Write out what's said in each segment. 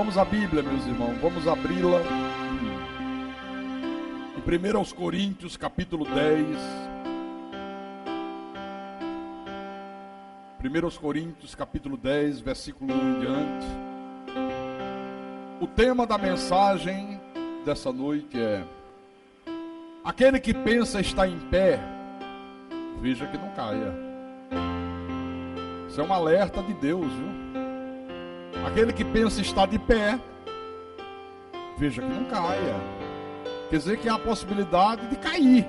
Vamos à Bíblia, meus irmãos, vamos abri-la em 1 Coríntios, capítulo 10. 1 Coríntios, capítulo 10, versículo 1 em diante. O tema da mensagem dessa noite é: aquele que pensa estar em pé, veja que não caia. Isso é um alerta de Deus, viu? Aquele que pensa estar de pé, veja que não caia. Quer dizer que há a possibilidade de cair,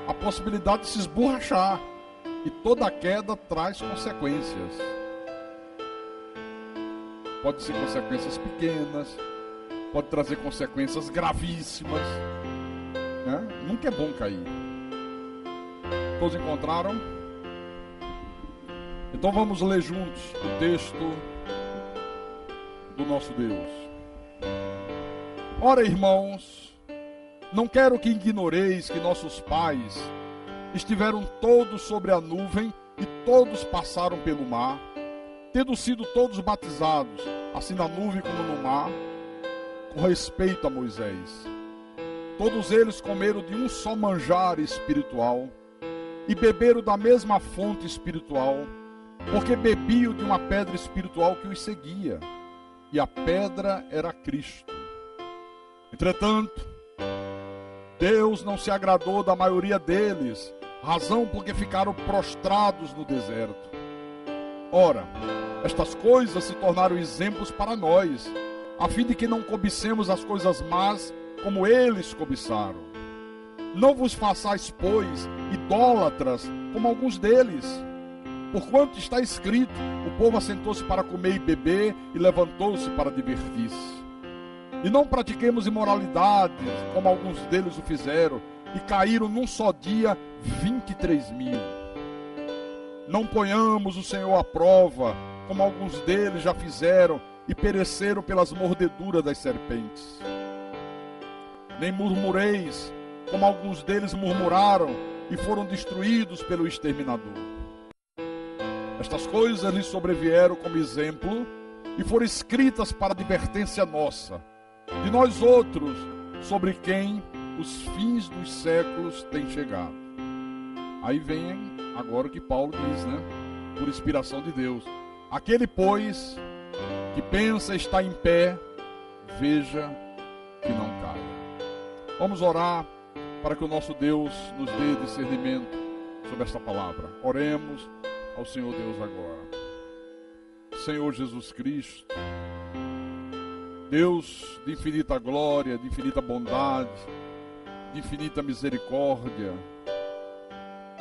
a possibilidade de se esborrachar. E toda queda traz consequências. Pode ser consequências pequenas, pode trazer consequências gravíssimas, né? Nunca é bom cair. Todos encontraram? Então vamos ler juntos o texto do nosso Deus. Ora, irmãos, não quero que ignoreis que nossos pais estiveram todos sobre a nuvem e todos passaram pelo mar, tendo sido todos batizados, assim na nuvem como no mar, com respeito a Moisés. Todos eles comeram de um só manjar espiritual e beberam da mesma fonte espiritual, porque bebiam de uma pedra espiritual que os seguia, e a pedra era Cristo. Entretanto, Deus não se agradou da maioria deles, razão porque ficaram prostrados no deserto. Ora, estas coisas se tornaram exemplos para nós, a fim de que não cobicemos as coisas más como eles cobiçaram. Não vos façais, pois, idólatras como alguns deles. Porquanto está escrito: o povo assentou-se para comer e beber e levantou-se para divertir-se. E não pratiquemos imoralidade, como alguns deles o fizeram, e caíram num só dia 23.000. Não ponhamos o Senhor à prova, como alguns deles já fizeram, e pereceram pelas mordeduras das serpentes. Nem murmureis, como alguns deles murmuraram, e foram destruídos pelo exterminador. Estas coisas lhes sobrevieram como exemplo, e foram escritas para advertência nossa, de nós outros, sobre quem os fins dos séculos têm chegado. Aí vem agora o que Paulo diz, né? Por inspiração de Deus. Aquele, pois, que pensa estar em pé, veja que não caia. Vamos orar para que o nosso Deus nos dê discernimento sobre esta palavra. Oremos ao Senhor Deus agora. Senhor Jesus Cristo, Deus de infinita glória, de infinita bondade, de infinita misericórdia,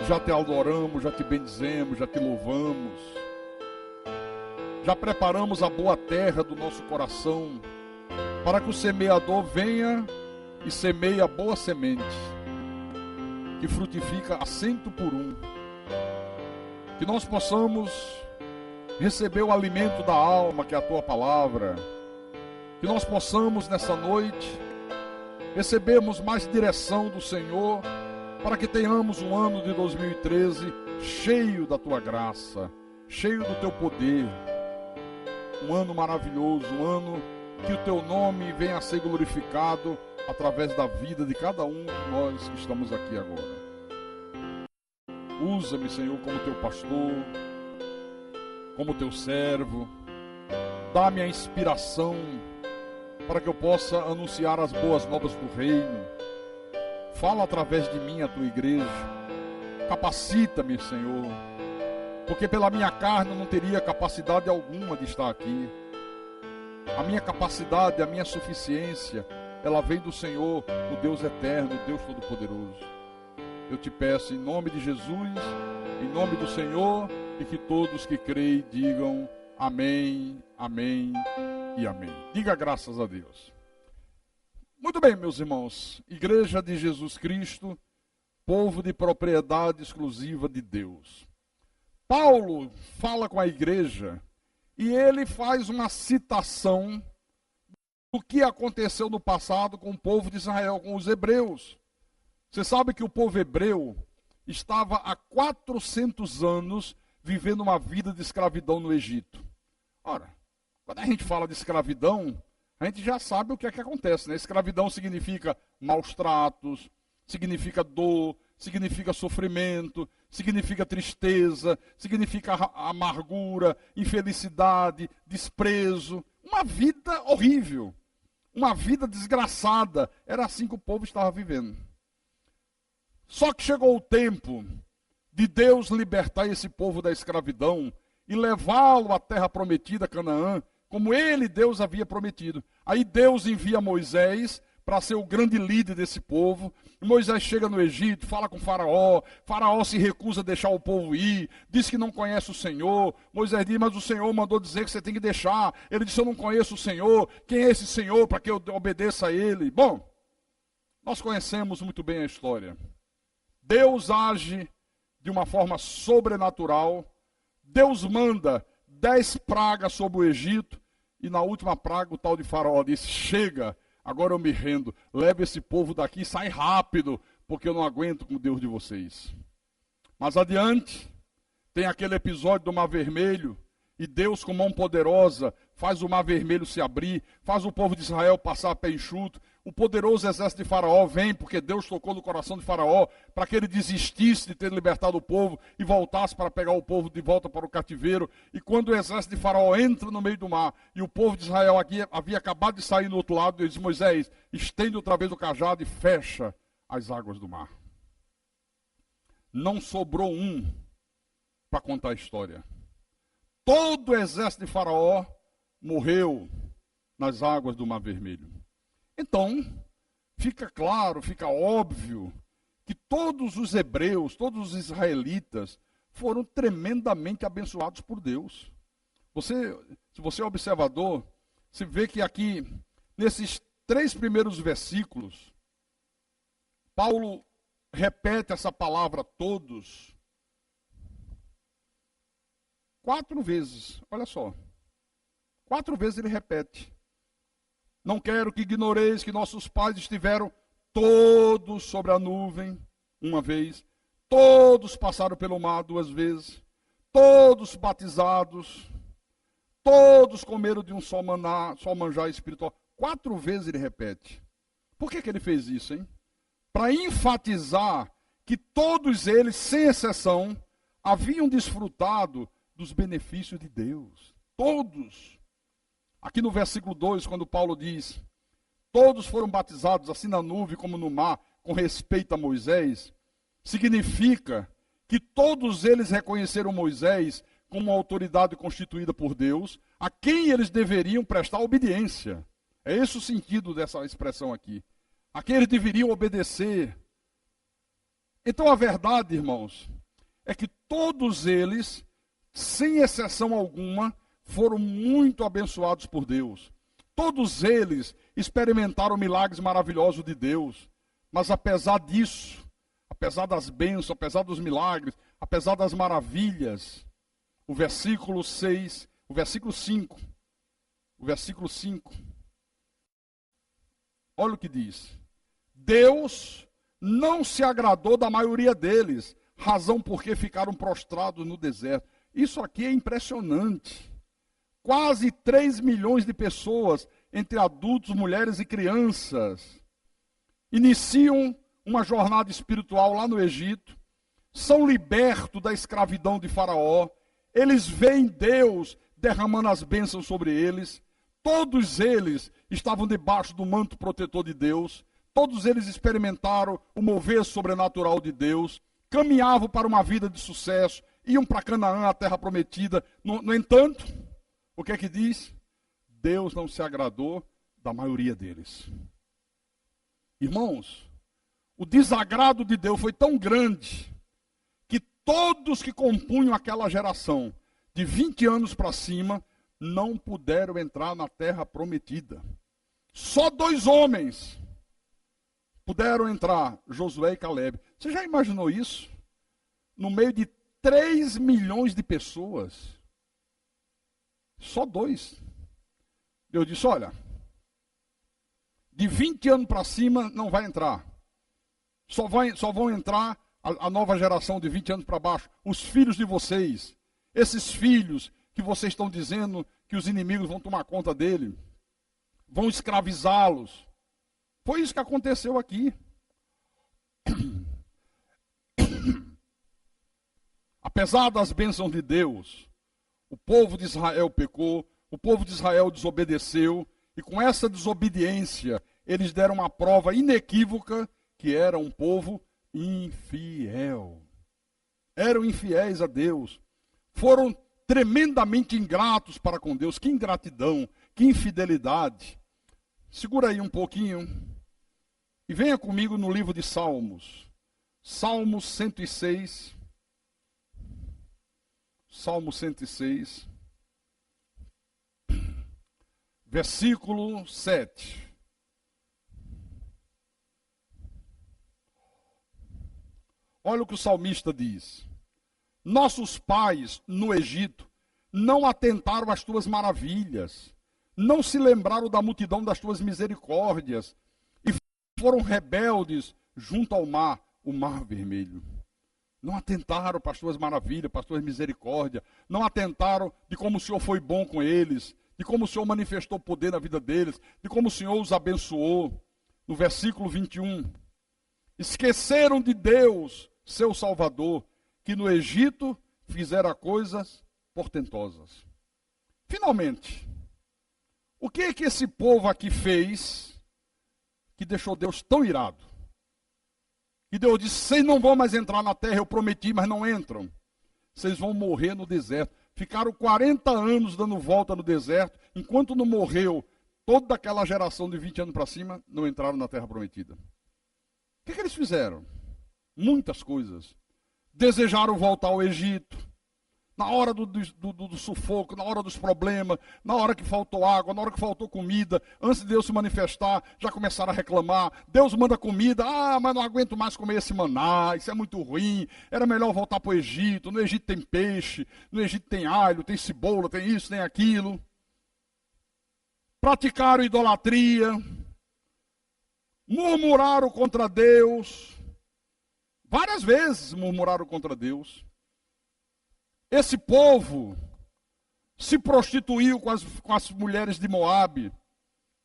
já te adoramos, já te bendizemos, já te louvamos, já preparamos a boa terra do nosso coração, para que o semeador venha e semeie a boa semente, que frutifica a 100%. Que nós possamos receber o alimento da alma, que é a tua palavra. Que nós possamos nessa noite recebermos mais direção do Senhor, para que tenhamos um ano de 2013 cheio da tua graça, cheio do teu poder. Um ano maravilhoso, um ano que o teu nome venha a ser glorificado através da vida de cada um de nós que estamos aqui agora. Usa-me, Senhor, como teu pastor, como teu servo. Dá-me a inspiração para que eu possa anunciar as boas novas do reino. Fala através de mim a tua igreja. Capacita-me, Senhor, porque pela minha carne eu não teria capacidade alguma de estar aqui. A minha capacidade, a minha suficiência, ela vem do Senhor, o Deus eterno, o Deus todo-poderoso. Eu te peço em nome de Jesus, em nome do Senhor, e que todos que creem digam amém, amém e amém. Diga graças a Deus. Muito bem, meus irmãos, Igreja de Jesus Cristo, povo de propriedade exclusiva de Deus. Paulo fala com a igreja e ele faz uma citação do que aconteceu no passado com o povo de Israel, com os hebreus. Você sabe que o povo hebreu estava há 400 anos vivendo uma vida de escravidão no Egito. Ora, Quando a gente fala de escravidão, a gente já sabe o que é que acontece, né? Escravidão significa maus tratos, significa dor, significa sofrimento, significa tristeza, significa amargura, infelicidade, desprezo. Uma vida horrível, uma vida desgraçada. Era assim que o povo estava vivendo. Só que chegou o tempo de Deus libertar esse povo da escravidão e levá-lo à terra prometida, Canaã, como ele, Deus, havia prometido. Aí Deus envia Moisés para ser o grande líder desse povo. Moisés chega no Egito, fala com Faraó. Faraó se recusa a deixar o povo ir, diz que não conhece o Senhor. Moisés diz, mas o Senhor mandou dizer que você tem que deixar. Ele disse, eu não conheço o Senhor. Quem é esse Senhor para que eu obedeça a ele? Bom, nós conhecemos muito bem a história. Deus age de uma forma sobrenatural. Deus manda 10 pragas sobre o Egito. E na última praga o tal de Faraó disse, chega, agora eu me rendo, leve esse povo daqui e sai rápido, porque eu não aguento com o Deus de vocês. Mas adiante, tem aquele episódio do Mar Vermelho, e Deus com mão poderosa faz o Mar Vermelho se abrir, faz o povo de Israel passar a pé enxuto. O poderoso exército de Faraó vem, porque Deus tocou no coração de Faraó, para que ele desistisse de ter libertado o povo e voltasse para pegar o povo de volta para o cativeiro. E quando o exército de Faraó entra no meio do mar, e o povo de Israel havia acabado de sair no outro lado, ele diz, Moisés, estende outra vez o cajado e fecha as águas do mar. Não sobrou um para contar a história. Todo o exército de Faraó morreu nas águas do Mar Vermelho. Então, fica claro, fica óbvio, que todos os hebreus, todos os israelitas, foram tremendamente abençoados por Deus. Se você é observador, você vê que aqui, nesses 3 primeiros versículos, Paulo repete essa palavra todos 4 vezes, olha só. 4 vezes ele repete. Não quero que ignoreis que nossos pais estiveram todos sobre a nuvem, uma vez. Todos passaram pelo mar 2 vezes. Todos batizados. Todos comeram de um só maná, só manjar espiritual. 4 vezes ele repete. Por que ele fez isso, hein? Para enfatizar que todos eles, sem exceção, haviam desfrutado dos benefícios de Deus. Todos. Aqui no versículo 2, quando Paulo diz, todos foram batizados assim na nuvem como no mar, com respeito a Moisés, significa que todos eles reconheceram Moisés como uma autoridade constituída por Deus, a quem eles deveriam prestar obediência. É esse o sentido dessa expressão aqui. A quem eles deveriam obedecer. Então a verdade, irmãos, é que todos eles, sem exceção alguma, foram muito abençoados por Deus. Todos eles experimentaram milagres maravilhosos de Deus. Mas apesar disso, apesar das bênçãos, apesar dos milagres, apesar das maravilhas, o versículo 6, o versículo 5, olha o que diz. Deus não se agradou da maioria deles, razão porque ficaram prostrados no deserto. Isso aqui é impressionante. Quase 3 milhões de pessoas, entre adultos, mulheres e crianças, iniciam uma jornada espiritual lá no Egito, são libertos da escravidão de Faraó, eles veem Deus derramando as bênçãos sobre eles, todos eles estavam debaixo do manto protetor de Deus, todos eles experimentaram o mover sobrenatural de Deus, caminhavam para uma vida de sucesso, iam para Canaã, a terra prometida. No entanto, o que é que diz? Deus não se agradou da maioria deles. Irmãos, o desagrado de Deus foi tão grande que todos que compunham aquela geração, de 20 anos para cima, não puderam entrar na terra prometida. Só 2 homens puderam entrar, Josué e Caleb. Você já imaginou isso? No meio de 3 milhões de pessoas. Só 2. Deus disse, olha, de 20 anos para cima não vai entrar. Só vão entrar a nova geração de 20 anos para baixo, os filhos de vocês. Esses filhos que vocês estão dizendo que os inimigos vão tomar conta dele, vão escravizá-los. Foi isso que aconteceu aqui. Apesar das bênçãos de Deus, o povo de Israel pecou, o povo de Israel desobedeceu, e com essa desobediência, eles deram uma prova inequívoca que era um povo infiel. Eram infiéis a Deus. Foram tremendamente ingratos para com Deus. Que ingratidão, que infidelidade. Segura aí um pouquinho e venha comigo no livro de Salmos. Salmos 106. Salmo 106. Versículo 7. Olha o que o salmista diz. Nossos pais no Egito não atentaram às tuas maravilhas, não se lembraram da multidão das tuas misericórdias, e foram rebeldes junto ao mar, o mar vermelho. Não atentaram para as tuas maravilhas, para as tuas misericórdias, não atentaram de como o Senhor foi bom com eles, de como o Senhor manifestou poder na vida deles, de como o Senhor os abençoou. No versículo 21, esqueceram de Deus, seu Salvador, que no Egito fizera coisas portentosas. Finalmente, o que é que esse povo aqui fez que deixou Deus tão irado? Que Deus disse, vocês não vão mais entrar na terra, eu prometi, mas não entram. Vocês vão morrer no deserto. Ficaram 40 anos dando volta no deserto, enquanto não morreu toda aquela geração de 20 anos para cima, não entraram na terra prometida. O que é que eles fizeram? Muitas coisas. Desejaram voltar ao Egito. Na hora do sufoco, na hora dos problemas, na hora que faltou água, na hora que faltou comida, antes de Deus se manifestar, já começaram a reclamar. Deus manda comida, mas não aguento mais comer esse maná, isso é muito ruim, era melhor voltar para o Egito. No Egito tem peixe, no Egito tem alho, tem cebola, tem isso, tem aquilo. Praticaram idolatria, murmuraram contra Deus, várias vezes murmuraram contra Deus. Esse povo se prostituiu com as mulheres de Moabe,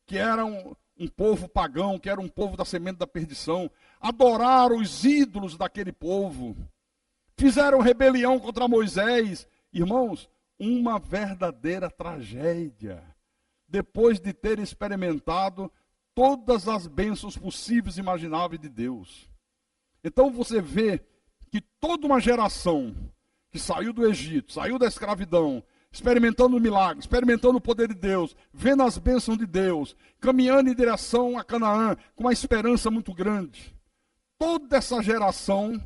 que eram um povo pagão, que era um povo da semente da perdição. Adoraram os ídolos daquele povo. Fizeram rebelião contra Moisés. Irmãos, uma verdadeira tragédia. Depois de ter experimentado todas as bênçãos possíveis e imagináveis de Deus. Então você vê que toda uma geração que saiu do Egito, saiu da escravidão, experimentando o milagre, experimentando o poder de Deus, vendo as bênçãos de Deus, caminhando em direção a Canaã, com uma esperança muito grande. Toda essa geração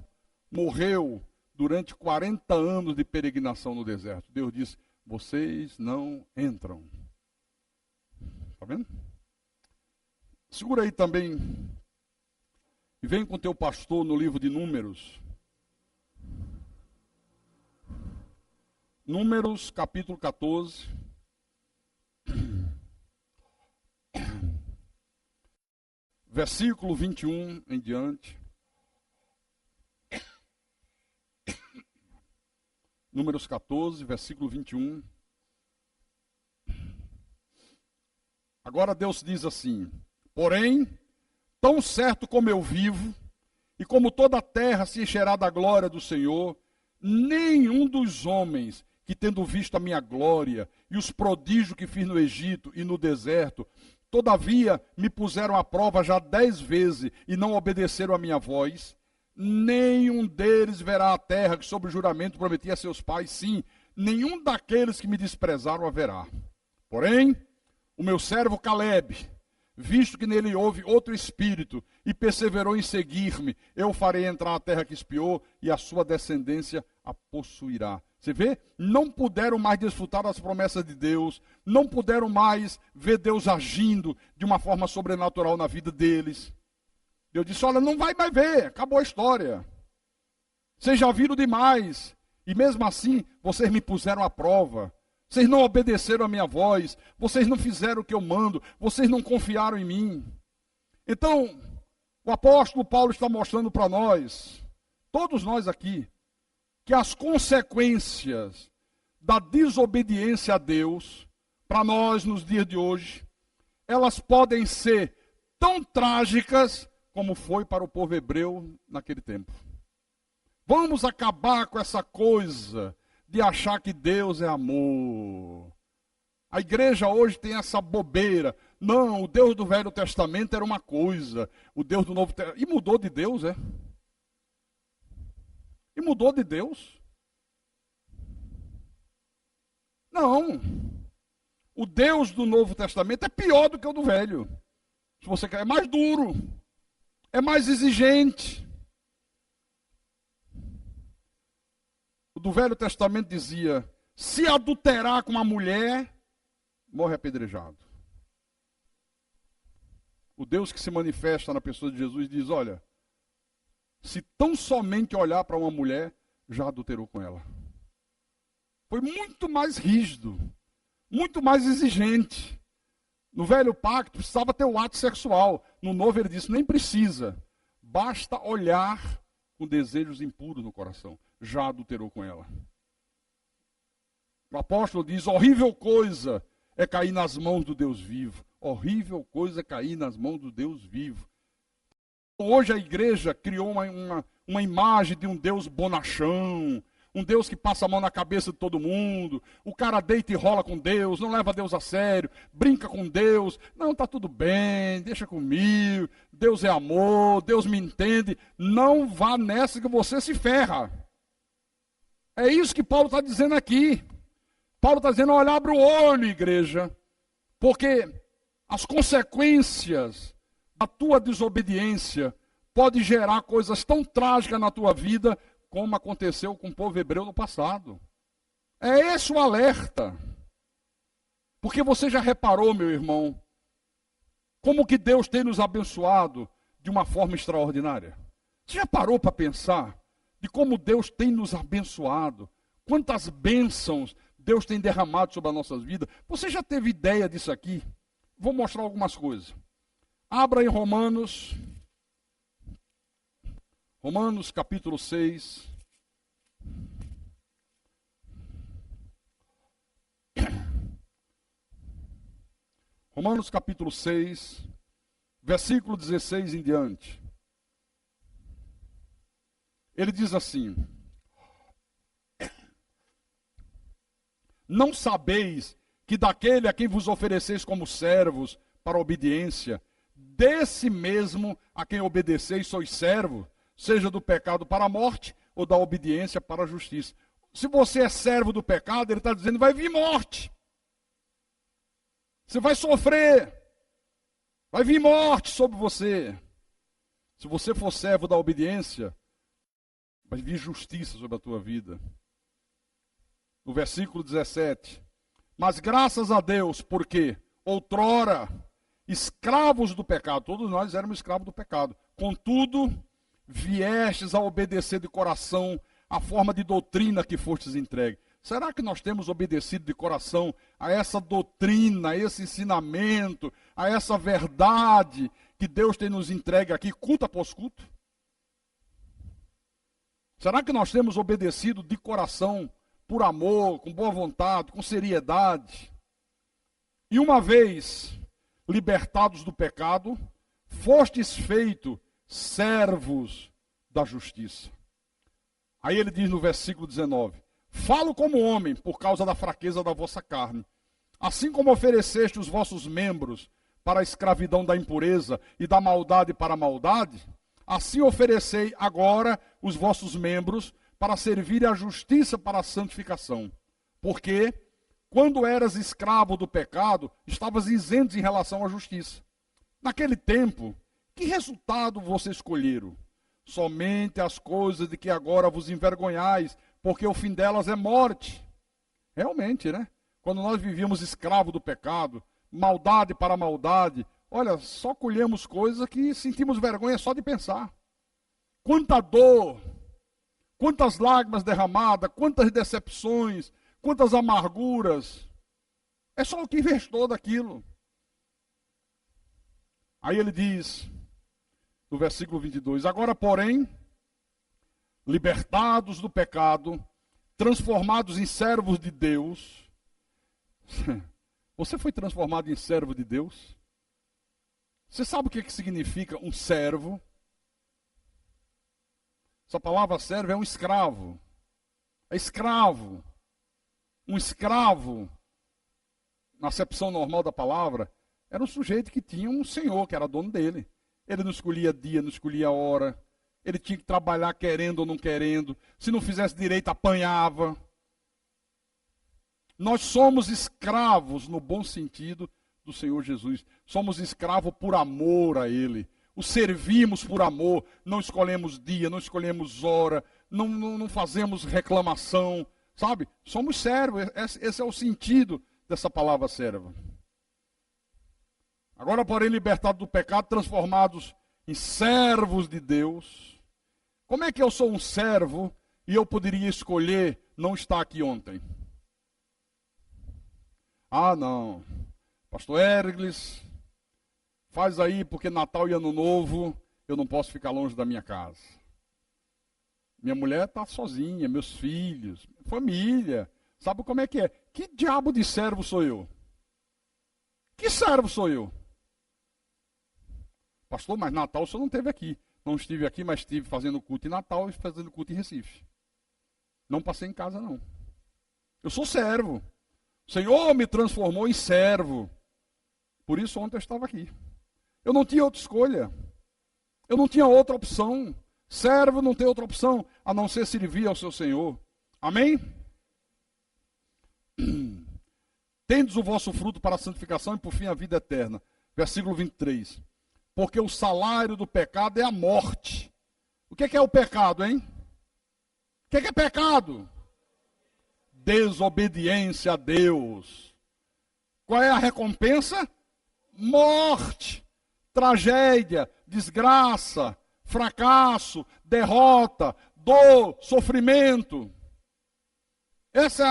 morreu durante 40 anos de peregrinação no deserto. Deus disse, vocês não entram. Está vendo? Segura aí também, e vem com o teu pastor no livro de Números. Números, capítulo 14. Versículo 21 em diante. Números 14, versículo 21. Agora Deus diz assim, porém, tão certo como eu vivo, e como toda a terra se encherá da glória do Senhor, nenhum dos homens que tendo visto a minha glória e os prodígios que fiz no Egito e no deserto, todavia me puseram à prova já 10 vezes e não obedeceram a minha voz, nenhum deles verá a terra que sob o juramento prometi a seus pais, sim, nenhum daqueles que me desprezaram haverá. Porém, o meu servo Caleb, visto que nele houve outro espírito e perseverou em seguir-me, eu farei entrar a terra que espiou e a sua descendência a possuirá. Você vê? Não puderam mais desfrutar das promessas de Deus, não puderam mais ver Deus agindo de uma forma sobrenatural na vida deles. Deus disse, olha, não vai mais ver, acabou a história. Vocês já viram demais, e mesmo assim, vocês me puseram à prova. Vocês não obedeceram a minha voz, vocês não fizeram o que eu mando, vocês não confiaram em mim. Então, o apóstolo Paulo está mostrando para nós, todos nós aqui, que as consequências da desobediência a Deus para nós nos dias de hoje, elas podem ser tão trágicas como foi para o povo hebreu naquele tempo. Vamos acabar com essa coisa de achar que Deus é amor. A igreja hoje tem essa bobeira. Não, o Deus do Velho Testamento era uma coisa, o Deus do Novo Testamento... E mudou de Deus, é? E mudou de Deus? Não. O Deus do Novo Testamento é pior do que o do Velho. Se você quer, é mais duro, é mais exigente. O do Velho Testamento dizia: se adulterar com uma mulher, morre apedrejado. O Deus que se manifesta na pessoa de Jesus diz: olha, se tão somente olhar para uma mulher, já adulterou com ela. Foi muito mais rígido, muito mais exigente. No velho pacto precisava ter o ato sexual. No novo ele disse: nem precisa. Basta olhar com desejos impuros no coração. Já adulterou com ela. O apóstolo diz: horrível coisa é cair nas mãos do Deus vivo. Horrível coisa é cair nas mãos do Deus vivo. Hoje a igreja criou uma imagem de um Deus bonachão, um Deus que passa a mão na cabeça de todo mundo. O cara deita e rola com Deus, não leva Deus a sério, brinca com Deus. Não, está tudo bem, deixa comigo. Deus é amor, Deus me entende. Não vá nessa que você se ferra. É isso que Paulo está dizendo aqui. Paulo está dizendo: olha, abre o olho, igreja, porque as consequências da tua desobediência podem gerar coisas tão trágicas na tua vida como aconteceu com o povo hebreu no passado. É esse o alerta. Porque você já reparou, meu irmão, como que Deus tem nos abençoado de uma forma extraordinária? Você já parou para pensar de como Deus tem nos abençoado? Quantas bênçãos Deus tem derramado sobre as nossas vidas? Você já teve ideia disso aqui? Vou mostrar algumas coisas. Abra em Romanos capítulo 6. Romanos capítulo 6, versículo 16 em diante. Ele diz assim: não sabeis que daquele a quem vos ofereceis como servos para a obediência, desse mesmo a quem obedeceis sois servo, seja do pecado para a morte ou da obediência para a justiça. Se você é servo do pecado, ele está dizendo: vai vir morte. Você vai sofrer. Vai vir morte sobre você. Se você for servo da obediência, vai vir justiça sobre a tua vida. No versículo 17: mas graças a Deus, porque outrora escravos do pecado, todos nós éramos escravos do pecado, contudo, viestes a obedecer de coração a forma de doutrina que fostes entregue. Será que nós temos obedecido de coração a essa doutrina, a esse ensinamento, a essa verdade que Deus tem nos entregue aqui, culto após culto? Será que nós temos obedecido de coração, por amor, com boa vontade, com seriedade? E uma vez libertados do pecado, fostes feitos servos da justiça. Aí ele diz no versículo 19: falo como homem por causa da fraqueza da vossa carne. Assim como ofereceste os vossos membros para a escravidão da impureza e da maldade para a maldade, assim oferecei agora os vossos membros para servir à justiça para a santificação. Porque, quando eras escravo do pecado, estavas isento em relação à justiça. Naquele tempo, que resultado vocês escolheram? Somente as coisas de que agora vos envergonhais, porque o fim delas é morte. Realmente, né? Quando nós vivíamos escravo do pecado, maldade para maldade, olha, só colhemos coisas que sentimos vergonha só de pensar. Quanta dor, quantas lágrimas derramadas, quantas decepções, quantas amarguras. É só o que restou daquilo. Aí ele diz, no versículo 22, agora, porém, libertados do pecado, transformados em servos de Deus, Você foi transformado em servo de Deus? Você sabe o que significa um servo? Essa palavra servo é um escravo. É escravo. Um escravo, na acepção normal da palavra, era um sujeito que tinha um senhor, que era dono dele. Ele não escolhia dia, não escolhia hora. Ele tinha que trabalhar querendo ou não querendo. Se não fizesse direito, apanhava. Nós somos escravos, no bom sentido, do Senhor Jesus. Somos escravos por amor a Ele. O servimos por amor. Não escolhemos dia, não escolhemos hora. Não fazemos reclamação. Sabe? Somos servos. Esse é o sentido dessa palavra servo. Agora, porém, libertados do pecado, transformados em servos de Deus. Como é que eu sou um servo e eu poderia escolher não estar aqui ontem? Ah, não. Pastor Erglis, faz aí, porque Natal e Ano Novo eu não posso ficar longe da minha casa. Minha mulher está sozinha, meus filhos, família. Sabe como é que é? Que diabo de servo sou eu? Que servo sou eu? Pastor, mas Natal o senhor não esteve aqui. Não estive aqui, mas estive fazendo culto em Natal e fazendo culto em Recife. Não passei em casa, não. Eu sou servo. O Senhor me transformou em servo. Por isso ontem eu estava aqui. Eu não tinha outra escolha. Eu não tinha outra opção. Servo não tem outra opção a não ser servir ao seu Senhor. Amém? Tendes o vosso fruto para a santificação e por fim a vida eterna. Versículo 23. Porque o salário do pecado é a morte. O que é o pecado, hein? O que é pecado? Desobediência a Deus. Qual é a recompensa? Morte, tragédia, desgraça, fracasso, derrota, dor, sofrimento. Esse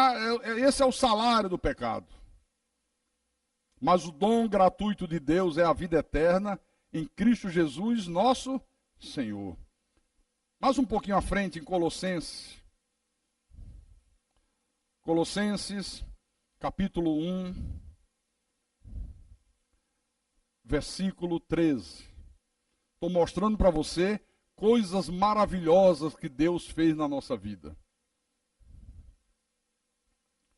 é o salário do pecado. Mas o dom gratuito de Deus é a vida eterna em Cristo Jesus, nosso Senhor. Mais um pouquinho à frente, em Colossenses. Colossenses, capítulo 1, versículo 13. Estou mostrando para você coisas maravilhosas que Deus fez na nossa vida.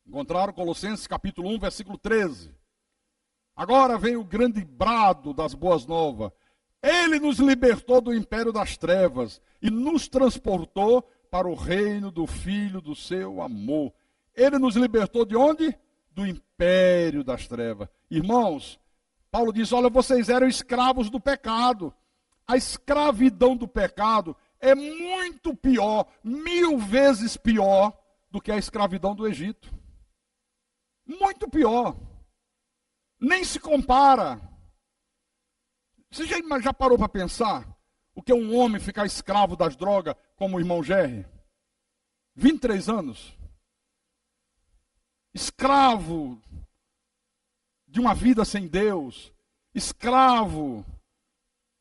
Encontraram Colossenses, capítulo 1, versículo 13. Agora vem o grande brado das boas novas. Ele nos libertou do império das trevas e nos transportou para o reino do Filho do seu amor. Ele nos libertou de onde? Do império das trevas. Irmãos, Paulo diz, olha, vocês eram escravos do pecado. A escravidão do pecado é muito pior, 1000 vezes pior do que a escravidão do Egito. Muito pior. Nem se compara. Você já parou para pensar o que é um homem ficar escravo das drogas, como o irmão Jerry? 23 anos. Escravo de uma vida sem Deus. Escravo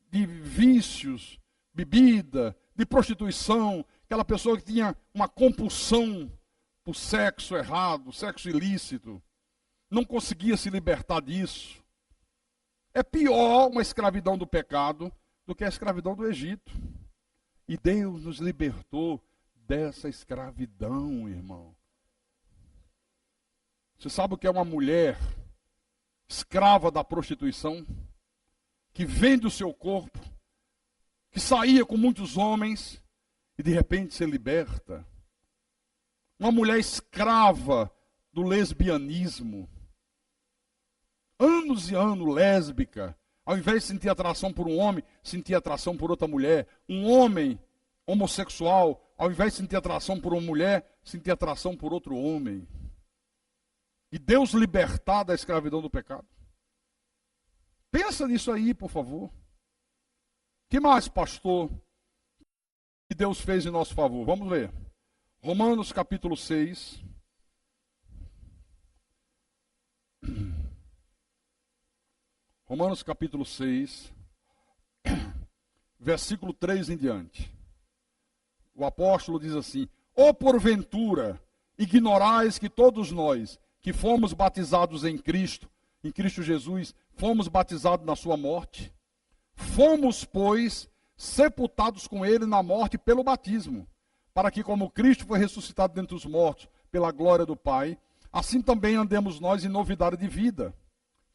de vícios, bebida, de prostituição. Aquela pessoa que tinha uma compulsão por sexo errado, sexo ilícito. Não conseguia se libertar disso. É pior uma escravidão do pecado do que a escravidão do Egito. E Deus nos libertou dessa escravidão, irmão. Você sabe o que é uma mulher escrava da prostituição? Que vende o seu corpo, que saía com muitos homens e de repente se liberta. Uma mulher escrava do lesbianismo. Anos e anos lésbica. Ao invés de sentir atração por um homem, sentia atração por outra mulher. Um homem homossexual, ao invés de sentir atração por uma mulher, sentia atração por outro homem. E Deus libertar da escravidão do pecado. Pensa nisso aí, por favor. Que mais, pastor, que Deus fez em nosso favor? Vamos ler. Romanos capítulo 6. Romanos capítulo 6, versículo 3 em diante. O apóstolo diz assim: ou porventura ignorais que todos nós, que fomos batizados em Cristo, em Cristo Jesus, fomos batizados na sua morte. Fomos, pois, sepultados com ele na morte pelo batismo, para que, como Cristo foi ressuscitado dentre os mortos pela glória do Pai, assim também andemos nós em novidade de vida.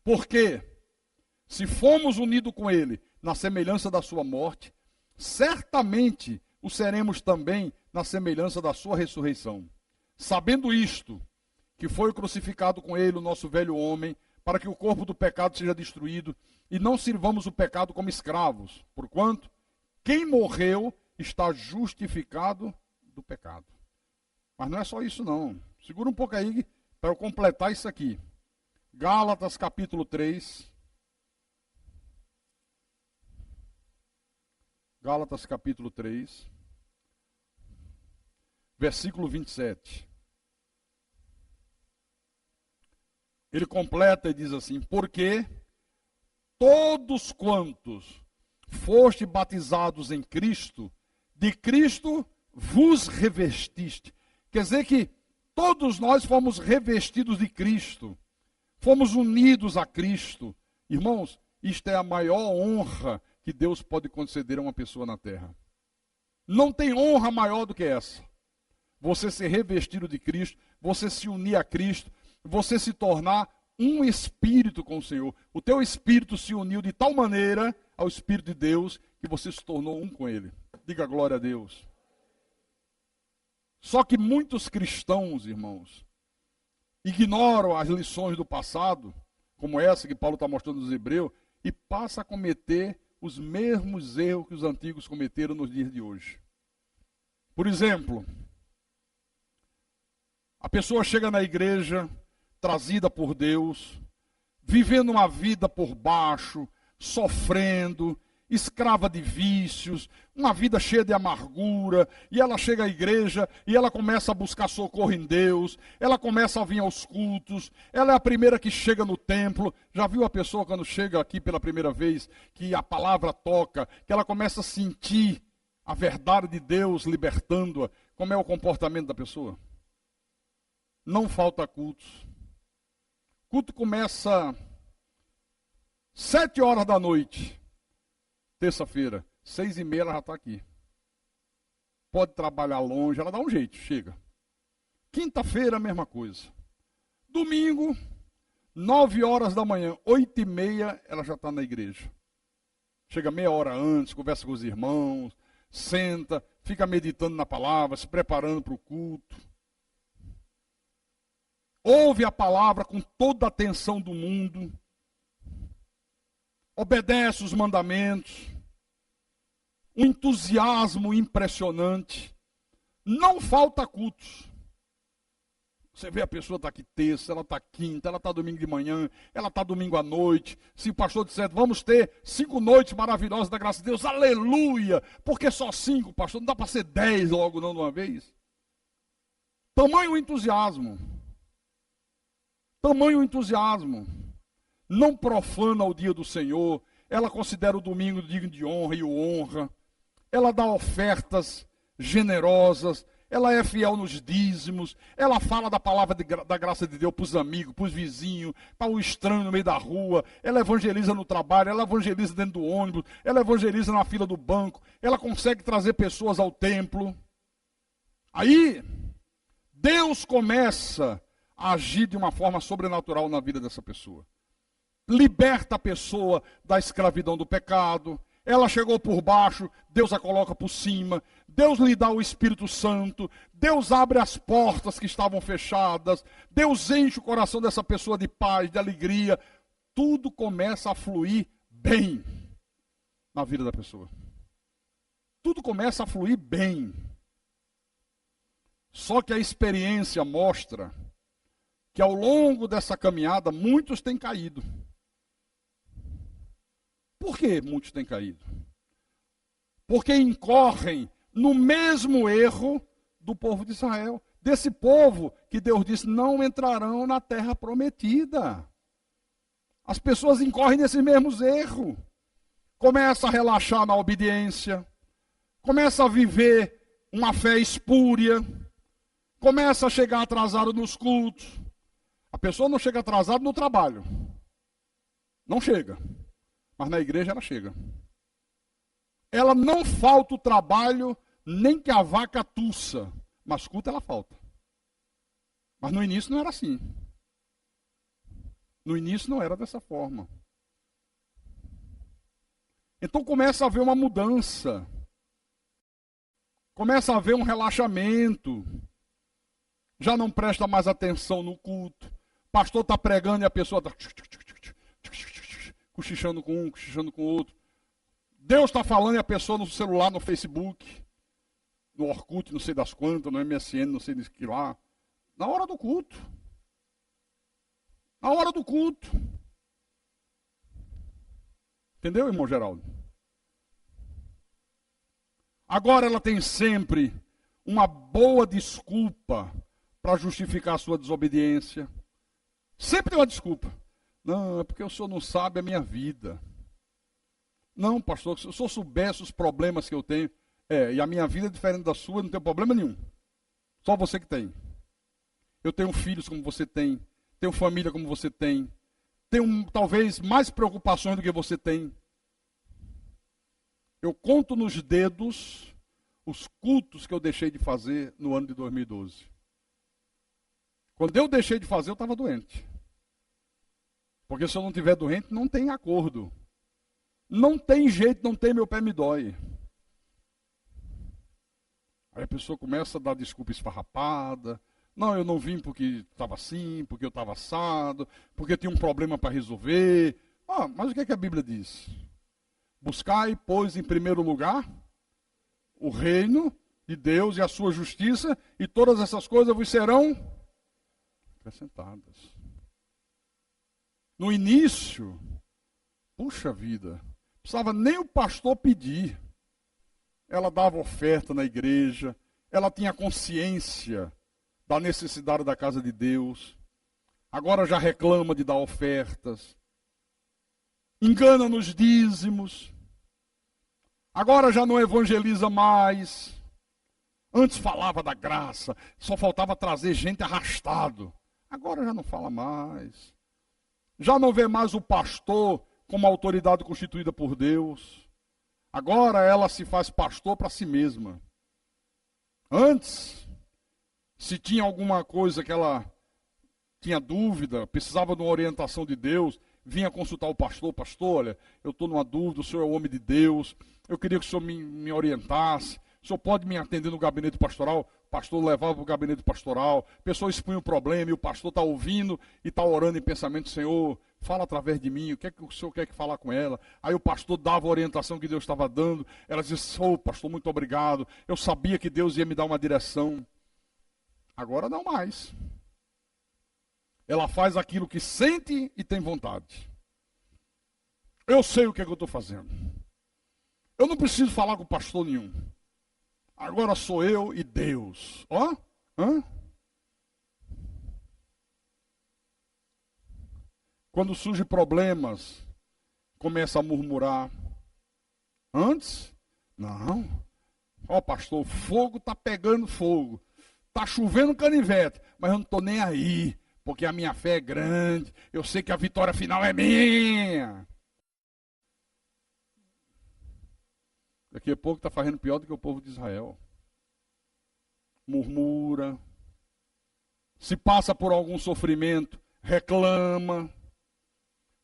Porque, se fomos unidos com ele na semelhança da sua morte, certamente o seremos também na semelhança da sua ressurreição. Sabendo isto, que foi crucificado com ele o nosso velho homem, para que o corpo do pecado seja destruído, e não sirvamos o pecado como escravos, porquanto quem morreu está justificado do pecado. Mas não é só isso não. Segura um pouco aí para eu completar isso aqui. Gálatas capítulo 3. Gálatas capítulo 3. Versículo 27. Ele completa e diz assim: porque todos quantos foste batizados em Cristo, de Cristo vos revestiste. Quer dizer que todos nós fomos revestidos de Cristo, fomos unidos a Cristo. Irmãos, isto é a maior honra que Deus pode conceder a uma pessoa na terra. Não tem honra maior do que essa. Você ser revestido de Cristo, você se unir a Cristo, você se tornar um espírito com o Senhor. O teu espírito se uniu de tal maneira ao Espírito de Deus que você se tornou um com Ele. Diga glória a Deus. Só que muitos cristãos, irmãos, ignoram as lições do passado, como essa que Paulo está mostrando nos Hebreus, e passam a cometer os mesmos erros que os antigos cometeram nos dias de hoje. Por exemplo, a pessoa chega na igreja, trazida por Deus, vivendo uma vida por baixo, sofrendo, escrava de vícios, uma vida cheia de amargura, e ela chega à igreja e ela começa a buscar socorro em Deus, ela começa a vir aos cultos, ela é a primeira que chega no templo. Já viu a pessoa quando chega aqui pela primeira vez, que a palavra toca, que ela começa a sentir a verdade de Deus libertando-a? Como é o comportamento da pessoa? Não falta cultos. Culto começa 7 horas da noite, terça-feira, 6h30 ela já está aqui. Pode trabalhar longe, ela dá um jeito, chega. Quinta-feira, a mesma coisa. Domingo, 9 horas da manhã, 8h30, ela já está na igreja. Chega meia hora antes, conversa com os irmãos, senta, fica meditando na palavra, se preparando para o culto. Ouve a palavra com toda a atenção do mundo. Obedece os mandamentos. Um entusiasmo impressionante. Não falta cultos. Você vê a pessoa está aqui terça, ela está quinta, ela está domingo de manhã, ela está domingo à noite. Se o pastor disser, vamos ter 5 noites maravilhosas da graça de Deus, aleluia! Porque só 5, pastor, não dá para ser 10 logo não de uma vez. Tamanho entusiasmo. Tamanho entusiasmo. Não profana o dia do Senhor. Ela considera o domingo digno de honra e o honra. Ela dá ofertas generosas. Ela é fiel nos dízimos. Ela fala da palavra da graça de Deus para os amigos, para os vizinhos, para o estranho no meio da rua. Ela evangeliza no trabalho, ela evangeliza dentro do ônibus, ela evangeliza na fila do banco. Ela consegue trazer pessoas ao templo. Aí, Deus começa a agir de uma forma sobrenatural na vida dessa pessoa. Liberta a pessoa da escravidão do pecado. Ela chegou por baixo, Deus a coloca por cima. Deus lhe dá o Espírito Santo. Deus abre as portas que estavam fechadas. Deus enche o coração dessa pessoa de paz, de alegria. Tudo começa a fluir bem na vida da pessoa. Tudo começa a fluir bem. Só que a experiência mostra que ao longo dessa caminhada muitos têm caído. Por que muitos têm caído? Porque incorrem no mesmo erro do povo de Israel. Desse povo que Deus disse, não entrarão na terra prometida. As pessoas incorrem nesses mesmos erros. Começa a relaxar na obediência. Começa a viver uma fé espúria. Começa a chegar atrasado nos cultos. A pessoa não chega atrasada no trabalho. Não chega. Mas na igreja ela chega. Ela não falta o trabalho, nem que a vaca tussa. Mas culto ela falta. Mas no início não era assim. No início não era dessa forma. Então começa a haver uma mudança. Começa a haver um relaxamento. Já não presta mais atenção no culto. O pastor está pregando e a pessoa está cochichando com um, cochichando com o outro. Deus está falando e a pessoa no celular, no Facebook, no Orkut, não sei das quantas, no MSN, não sei de que lá. Na hora do culto. Na hora do culto. Entendeu, irmão Geraldo? Agora ela tem sempre uma boa desculpa para justificar a sua desobediência. Sempre tem uma desculpa. Não, é porque o senhor não sabe a minha vida. Não, pastor, se o senhor soubesse os problemas que eu tenho, e a minha vida é diferente da sua, não tem problema nenhum. Só você que tem. Eu tenho filhos como você tem, tenho família como você tem, tenho talvez mais preocupações do que você tem. Eu conto nos dedos os cultos que eu deixei de fazer no ano de 2012. Quando eu deixei de fazer, eu estava doente. Porque se eu não estiver doente, não tem acordo. Não tem jeito, não tem, meu pé me dói. Aí a pessoa começa a dar desculpa esfarrapada. Não, eu não vim porque estava assim, porque eu estava assado, porque tinha um problema para resolver. Mas o que é que a Bíblia diz? Buscai, pois, em primeiro lugar, o reino de Deus e a sua justiça, e todas essas coisas vos serão acrescentadas. No início, puxa vida, precisava nem o pastor pedir. Ela dava oferta na igreja, ela tinha consciência da necessidade da casa de Deus. Agora já reclama de dar ofertas. Engana nos dízimos. Agora já não evangeliza mais. Antes falava da graça, só faltava trazer gente arrastado. Agora já não fala mais. Já não vê mais o pastor como autoridade constituída por Deus. Agora ela se faz pastor para si mesma. Antes, se tinha alguma coisa que ela tinha dúvida, precisava de uma orientação de Deus, vinha consultar o pastor. Pastor, olha, eu estou numa dúvida, o senhor é o homem de Deus, eu queria que o senhor me orientasse. O senhor pode me atender no gabinete pastoral? O pastor levava para o gabinete pastoral, a pessoa expunha o problema e o pastor está ouvindo e está orando em pensamento: Senhor, fala através de mim, o que é que o senhor quer que falar com ela? Aí o pastor dava a orientação que Deus estava dando, ela dizia: pastor, muito obrigado, eu sabia que Deus ia me dar uma direção. Agora não mais. Ela faz aquilo que sente e tem vontade. Eu sei o que é que eu estou fazendo. Eu não preciso falar com pastor nenhum. Agora sou eu e Deus. Quando surgem problemas, começa a murmurar. Antes, não. Pastor, o fogo está pegando fogo. Está chovendo canivete, mas eu não estou nem aí, porque a minha fé é grande. Eu sei que a vitória final é minha. Daqui a pouco está fazendo pior do que o povo de Israel. Murmura. Se passa por algum sofrimento, reclama.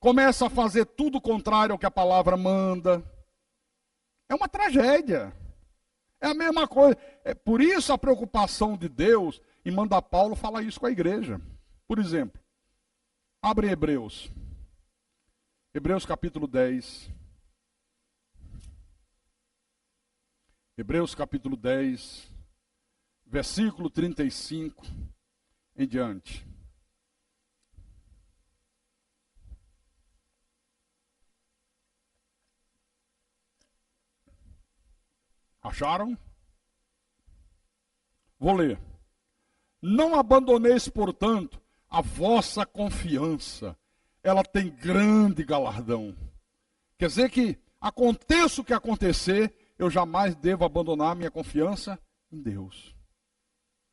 Começa a fazer tudo contrário ao que a palavra manda. É uma tragédia. É a mesma coisa. É por isso a preocupação de Deus em mandar Paulo falar isso com a igreja. Por exemplo, abre Hebreus. Hebreus capítulo 10. Hebreus capítulo 10, versículo 35 em diante. Acharam? Vou ler. Não abandoneis, portanto, a vossa confiança. Ela tem grande galardão. Quer dizer que, aconteça o que acontecer, eu jamais devo abandonar minha confiança em Deus.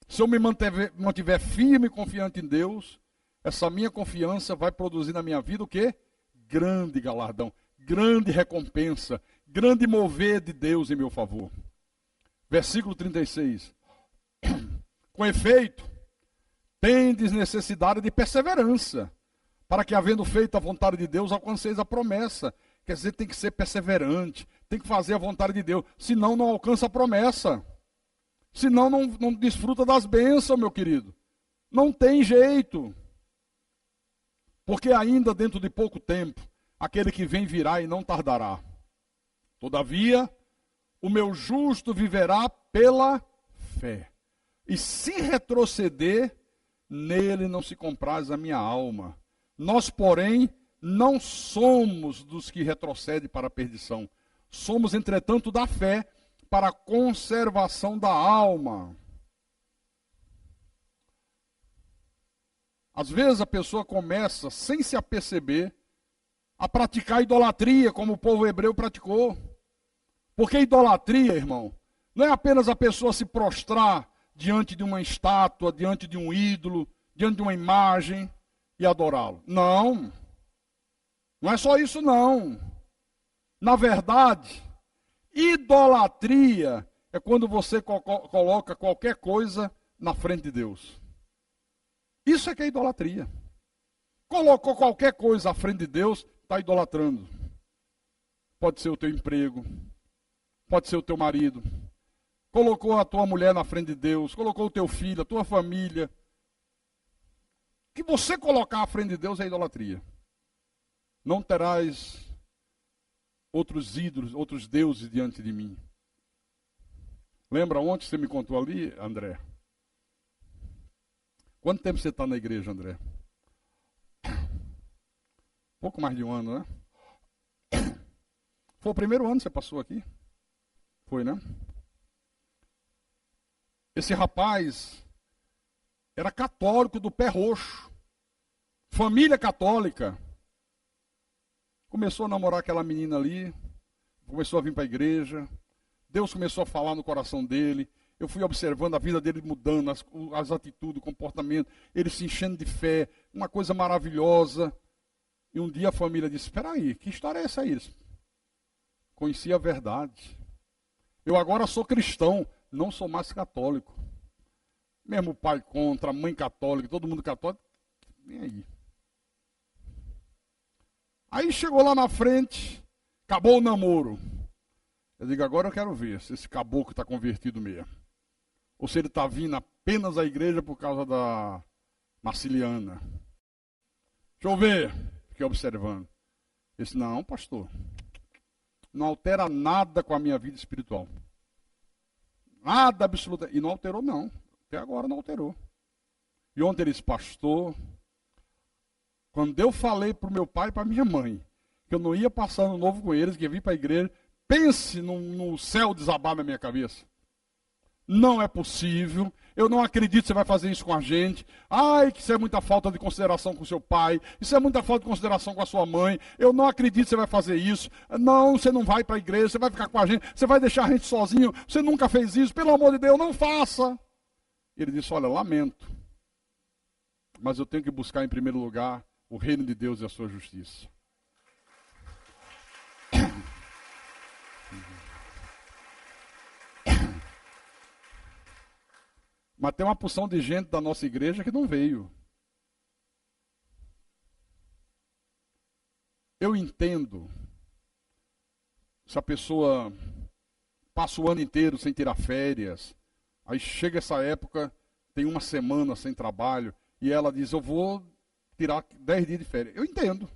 Se eu me mantiver firme e confiante em Deus, essa minha confiança vai produzir na minha vida o quê? grande galardão, grande recompensa, grande mover de Deus em meu favor. Versículo 36. Com efeito, tendes necessidade de perseverança, para que, havendo feito a vontade de Deus, alcanceis a promessa. Quer dizer, tem que ser perseverante, tem que fazer a vontade de Deus, senão não alcança a promessa. Senão não desfruta das bênçãos, meu querido. Não tem jeito. Porque ainda dentro de pouco tempo, aquele que vem virá e não tardará. Todavia, o meu justo viverá pela fé. E se retroceder, nele não se compraz a minha alma. Nós, porém, não somos dos que retrocedem para a perdição. Somos, entretanto, da fé para a conservação da alma. Às vezes a pessoa começa, sem se aperceber, a praticar idolatria, como o povo hebreu praticou. Porque idolatria, irmão, não é apenas a pessoa se prostrar diante de uma estátua, diante de um ídolo, diante de uma imagem e adorá-lo. Não. Não é só isso, não. Na verdade, idolatria é quando você coloca qualquer coisa na frente de Deus. Isso é que é idolatria. Colocou qualquer coisa à frente de Deus, está idolatrando. Pode ser o teu emprego, pode ser o teu marido. Colocou a tua mulher na frente de Deus, colocou o teu filho, a tua família. O que você colocar à frente de Deus é idolatria. Não terás outros ídolos, outros deuses diante de mim. Lembra ontem você me contou ali, André? Quanto tempo você está na igreja, André? Pouco mais de um ano, né? Foi o primeiro ano que você passou aqui? Foi, né? Esse rapaz era católico do pé roxo. Família católica. Começou a namorar aquela menina ali. Começou a vir para a igreja. Deus começou a falar no coração dele. Eu fui observando a vida dele mudando, as atitudes, o comportamento, ele se enchendo de fé, uma coisa maravilhosa. E um dia a família disse, espera aí, que história é essa aí? Conheci a verdade. Eu agora sou cristão, não sou mais católico. Mesmo o pai contra, a mãe católica, todo mundo católico, nem aí. Aí chegou lá na frente, acabou o namoro. Eu digo, agora eu quero ver se esse caboclo está convertido mesmo. Ou se ele está vindo apenas à igreja por causa da Marciliana. Deixa eu ver. Fiquei observando. Eu disse, não, pastor. Não altera nada com a minha vida espiritual. Nada absoluta. E não alterou, não. Até agora não alterou. E ontem ele disse, pastor, quando eu falei para o meu pai e para a minha mãe, que eu não ia passar ano novo com eles, que ia vir para a igreja, pense no céu desabar na minha cabeça. Não é possível. Eu não acredito que você vai fazer isso com a gente. Ai, que isso é muita falta de consideração com o seu pai. Isso é muita falta de consideração com a sua mãe. Eu não acredito que você vai fazer isso. Não, você não vai para a igreja, você vai ficar com a gente, você vai deixar a gente sozinho. Você nunca fez isso. Pelo amor de Deus, não faça. Ele disse, olha, lamento. Mas eu tenho que buscar em primeiro lugar o reino de Deus e a sua justiça. Mas tem uma porção de gente da nossa igreja que não veio. Eu entendo se a pessoa passa o ano inteiro sem tirar férias, aí chega essa época, tem uma semana sem trabalho, e ela diz, eu vou tirar 10 dias de férias. Eu entendo.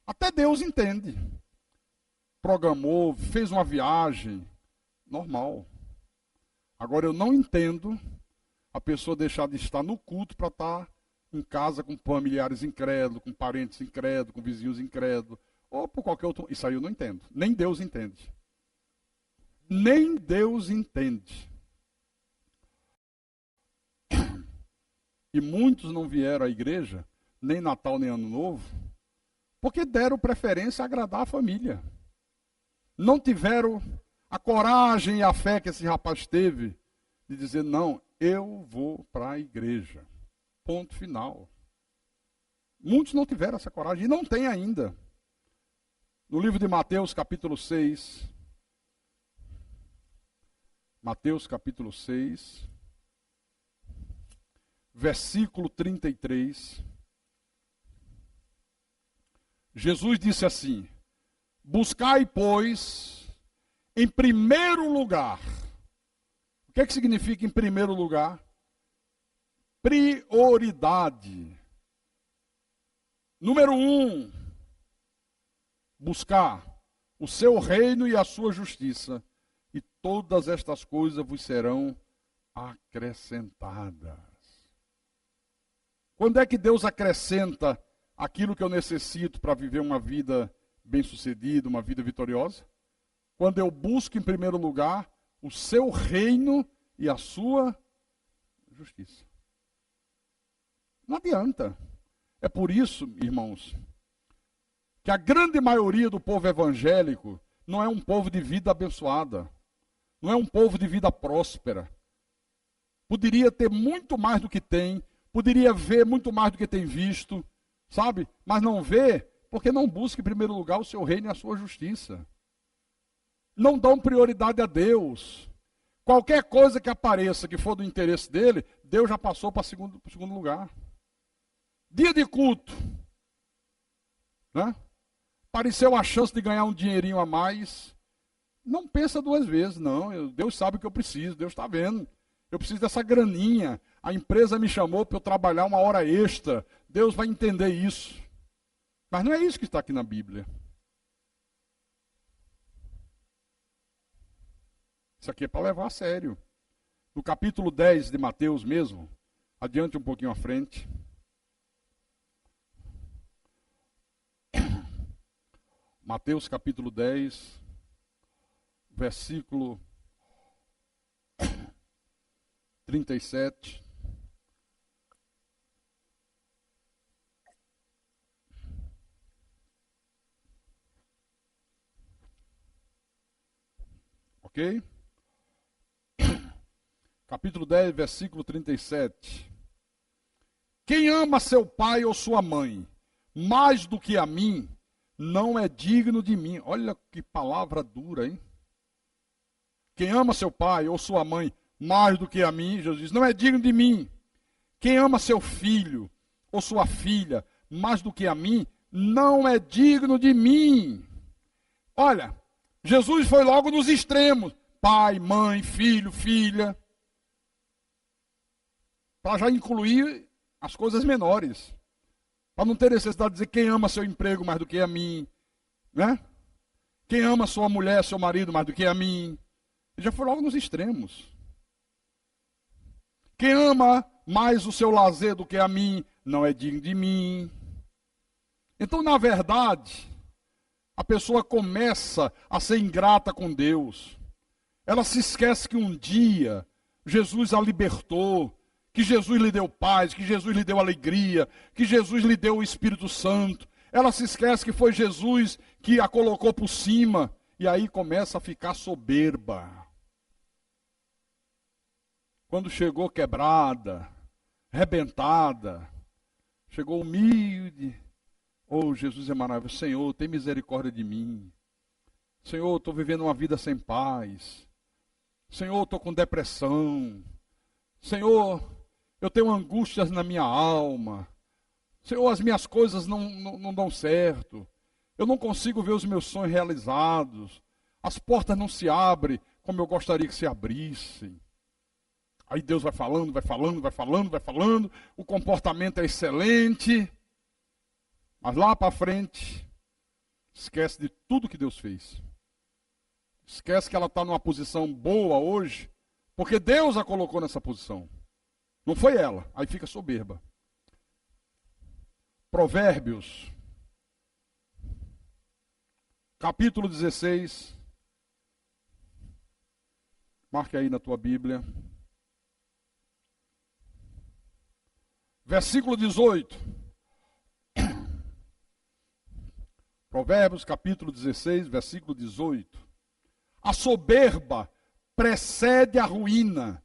Até Deus entende. Programou, fez uma viagem, normal. Agora eu não entendo a pessoa deixar de estar no culto para estar em casa com familiares incrédulos, com parentes incrédulos, com vizinhos incrédulos, ou por qualquer outro. Isso aí eu não entendo. Nem Deus entende. Nem Deus entende. E muitos não vieram à igreja, nem Natal, nem Ano Novo, porque deram preferência a agradar a família. Não tiveram a coragem e a fé que esse rapaz teve de dizer, não, eu vou para a igreja. Ponto final. Muitos não tiveram essa coragem e não têm ainda. No livro de Mateus, capítulo 6. Mateus, capítulo 6. Versículo 33. Jesus disse assim: buscai, pois, em primeiro lugar. O que significa em primeiro lugar? Prioridade. Número 1, buscar o seu reino e a sua justiça, e todas estas coisas vos serão acrescentadas. Quando é que Deus acrescenta aquilo que eu necessito para viver uma vida bem-sucedida, uma vida vitoriosa? Quando eu busco em primeiro lugar o seu reino e a sua justiça. Não adianta. É por isso, irmãos, que a grande maioria do povo evangélico não é um povo de vida abençoada, não é um povo de vida próspera. Poderia ter muito mais do que tem, poderia ver muito mais do que tem visto, sabe? Mas não vê porque não busca em primeiro lugar o seu reino e a sua justiça. Não dão prioridade a Deus. Qualquer coisa que apareça que for do interesse dele, Deus já passou para o segundo lugar. Dia de culto, né? Apareceu a chance de ganhar um dinheirinho a mais. Não pensa duas vezes, não. Deus sabe o que eu preciso, Deus está vendo. Eu preciso dessa graninha. A empresa me chamou para eu trabalhar uma hora extra. Deus vai entender isso. Mas não é isso que está aqui na Bíblia. Isso aqui é para levar a sério. No capítulo 10 de Mateus mesmo, adiante um pouquinho à frente. Mateus capítulo 10, versículo 37. Ok? Capítulo 10, versículo 37. Quem ama seu pai ou sua mãe mais do que a mim, não é digno de mim. Olha que palavra dura, hein? Quem ama seu pai ou sua mãe mais do que a mim, Jesus diz, não é digno de mim. Quem ama seu filho ou sua filha mais do que a mim, não é digno de mim. Olha, Jesus foi logo nos extremos. Pai, mãe, filho, filha. Para já incluir as coisas menores. Para não ter necessidade de dizer quem ama seu emprego mais do que a mim, né? Quem ama sua mulher, seu marido mais do que a mim. Ele já foi logo nos extremos. Quem ama mais o seu lazer do que a mim, não é digno de mim. Então, na verdade, a pessoa começa a ser ingrata com Deus. Ela se esquece que um dia Jesus a libertou, que Jesus lhe deu paz, que Jesus lhe deu alegria, que Jesus lhe deu o Espírito Santo. Ela se esquece que foi Jesus que a colocou por cima. E aí começa a ficar soberba. Quando chegou quebrada, arrebentada, chegou humilde. Oh, Jesus é maravilhoso. Senhor, tem misericórdia de mim. Senhor, estou vivendo uma vida sem paz. Senhor, estou com depressão. Senhor, eu tenho angústias na minha alma. Senhor, as minhas coisas não dão certo. Eu não consigo ver os meus sonhos realizados. As portas não se abrem como eu gostaria que se abrissem. Aí Deus vai falando, vai falando, vai falando, vai falando. O comportamento é excelente. Mas lá para frente, esquece de tudo que Deus fez. Esquece que ela está numa posição boa hoje, porque Deus a colocou nessa posição. Não foi ela. Aí fica soberba. Provérbios, capítulo 16. Marque aí na tua Bíblia. Versículo 18. Provérbios, capítulo 16, versículo 18. A soberba precede a ruína,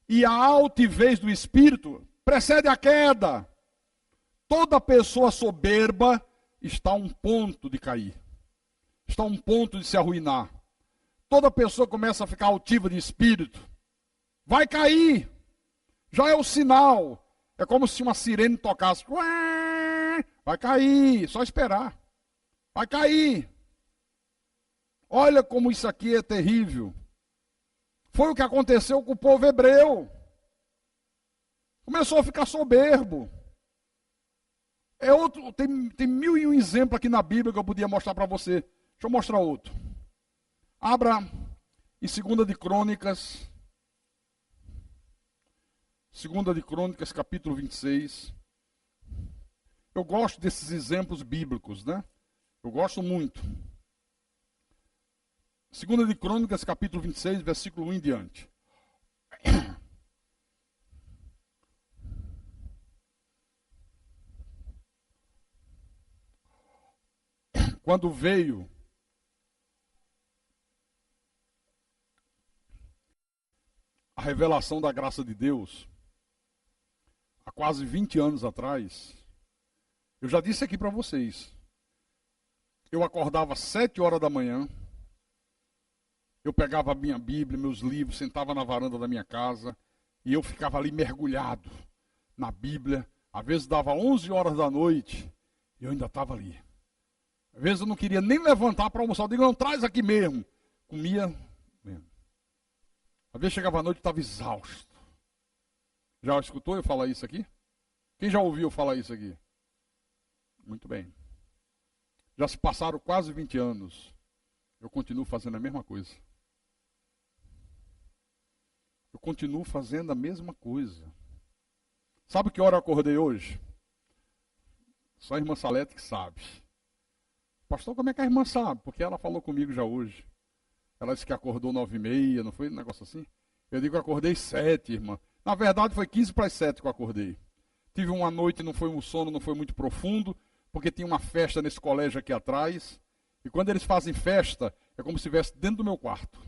e a altivez do espírito precede a queda. Toda pessoa soberba está a um ponto de cair. está a um ponto de se arruinar. Toda pessoa começa a ficar altiva de espírito. Vai cair. Já é o sinal. É como se uma sirene tocasse. Vai cair. Só esperar. Vai cair. Olha como isso aqui é terrível. Foi o que aconteceu com o povo hebreu. Começou a ficar soberbo. Tem mil e um exemplos aqui na Bíblia que eu podia mostrar para você. Deixa eu mostrar outro. Abra em 2 de Crônicas. 2 de Crônicas, capítulo 26. Eu gosto desses exemplos bíblicos, né? Eu gosto muito. 2 de Crônicas, capítulo 26, versículo 1 em diante. Quando veio a revelação da graça de Deus, há quase 20 anos atrás, eu já disse aqui para vocês, eu acordava às 7 horas da manhã, eu pegava a minha Bíblia, meus livros, sentava na varanda da minha casa, e eu ficava ali mergulhado na Bíblia. Às vezes dava 11 horas da noite, e eu ainda estava ali. Às vezes eu não queria nem levantar para almoçar, eu digo, não, traz aqui mesmo. Comia mesmo. Às vezes chegava à noite e estava exausto. Já escutou eu falar isso aqui? Quem já ouviu eu falar isso aqui? Muito bem. Já se passaram quase 20 anos. Eu continuo fazendo a mesma coisa. Eu continuo fazendo a mesma coisa. Sabe que hora eu acordei hoje? Só a irmã Salete que sabe. Pastor, como é que a irmã sabe? Porque ela falou comigo já hoje. Ela disse que acordou 9h30, não foi um negócio assim? Eu digo que acordei 7, irmã. Na verdade foi 15 para as 7 que eu acordei. Tive uma noite, o sono não foi muito profundo, porque tinha uma festa nesse colégio aqui atrás. E quando eles fazem festa, é como se estivesse dentro do meu quarto.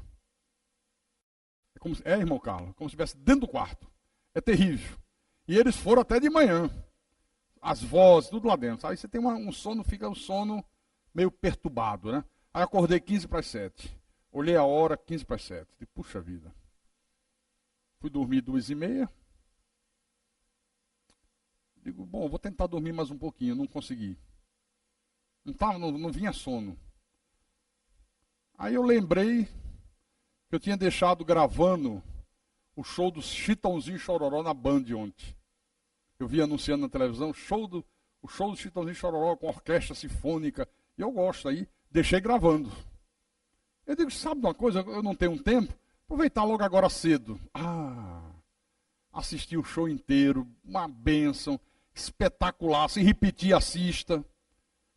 Irmão Carlos, como se estivesse dentro do quarto. É terrível. E eles foram até de manhã. As vozes, tudo lá dentro. Aí você tem um sono, fica um sono meio perturbado, né? Aí acordei 15 para as 7. Olhei a hora, 15 para as 7. Digo, puxa vida. Fui dormir 2h30. Digo, bom, vou tentar dormir mais um pouquinho. Não consegui. Não vinha sono. Aí eu lembrei que eu tinha deixado gravando o show do Chitãozinho Chororó na Band ontem. Eu vi anunciando na televisão o show do Chitãozinho Chororó com orquestra sinfônica. E eu gosto aí, deixei gravando. Eu digo, sabe de uma coisa? Eu não tenho tempo. Aproveitar logo agora cedo. Assisti o show inteiro, uma bênção, espetacular. Se repetir, assista.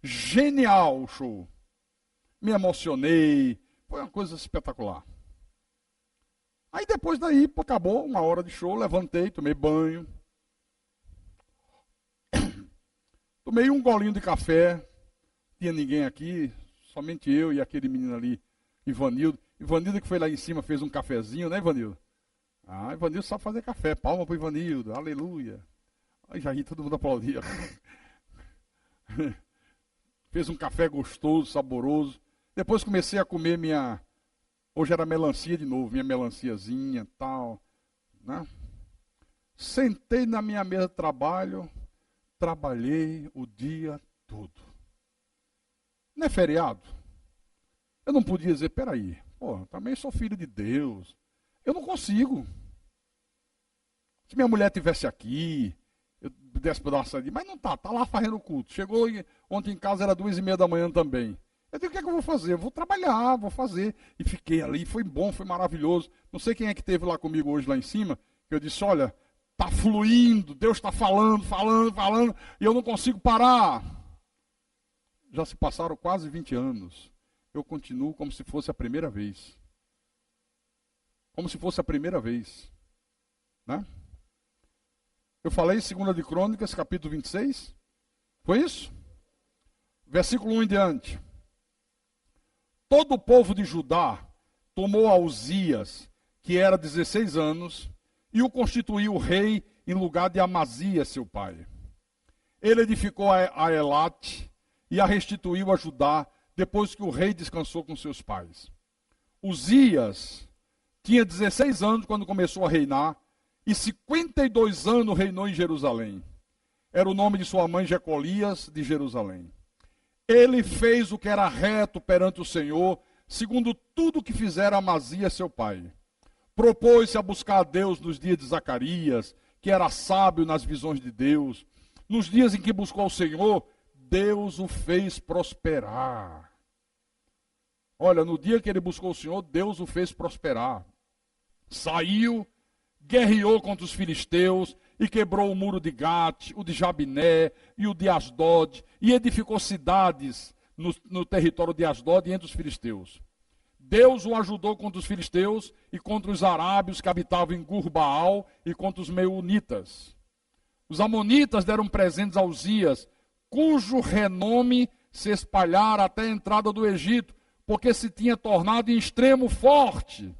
Genial o show. Me emocionei. Foi uma coisa espetacular. Aí depois daí, acabou uma hora de show, levantei, tomei banho. Tomei um golinho de café. Não tinha ninguém aqui, somente eu e aquele menino ali, Ivanildo. Ivanildo que foi lá em cima, fez um cafezinho, né, Ivanildo? Ivanildo sabe fazer café. Palma para o Ivanildo, aleluia. Aí já ri, todo mundo aplaudia. Fez um café gostoso, saboroso. Depois comecei a comer hoje era melancia de novo, minha melanciazinha e tal, né? Sentei na minha mesa de trabalho, trabalhei o dia todo. Não é feriado? Eu não podia dizer, peraí, também sou filho de Deus. Eu não consigo. Se minha mulher estivesse aqui, eu pudesse dar uma saída, mas não tá lá fazendo o culto. Chegou ontem em casa, era 2h30 da manhã também. Eu digo, o que é que eu vou fazer? Eu vou trabalhar, vou fazer. E fiquei ali, foi bom, foi maravilhoso. Não sei quem é que esteve lá comigo hoje, lá em cima, que eu disse, olha, está fluindo, Deus está falando, e eu não consigo parar. Já se passaram quase 20 anos. Eu continuo como se fosse a primeira vez. Como se fosse a primeira vez. Né? Eu falei em 2 de Crônicas, capítulo 26. Foi isso? Versículo 1 em diante. Todo o povo de Judá tomou a Uzias, que era 16 anos, e o constituiu rei em lugar de Amazias, seu pai. Ele edificou a Elate e a restituiu a Judá, depois que o rei descansou com seus pais. Uzias tinha 16 anos quando começou a reinar, e 52 anos reinou em Jerusalém. Era o nome de sua mãe Jecolias de Jerusalém. Ele fez o que era reto perante o Senhor, segundo tudo que fizera Amazias seu pai. Propôs-se a buscar a Deus nos dias de Zacarias, que era sábio nas visões de Deus. Nos dias em que buscou o Senhor, Deus o fez prosperar. Olha, no dia que ele buscou o Senhor, Deus o fez prosperar. Saiu, guerreou contra os filisteus e quebrou o muro de Gate, o de Jabiné e o de Asdod, e edificou cidades no território de Asdod e entre os filisteus. Deus o ajudou contra os filisteus e contra os arábios que habitavam em Gurbaal e contra os meunitas. Os amonitas deram presentes a Uzias, cujo renome se espalhara até a entrada do Egito, porque se tinha tornado em extremo forte.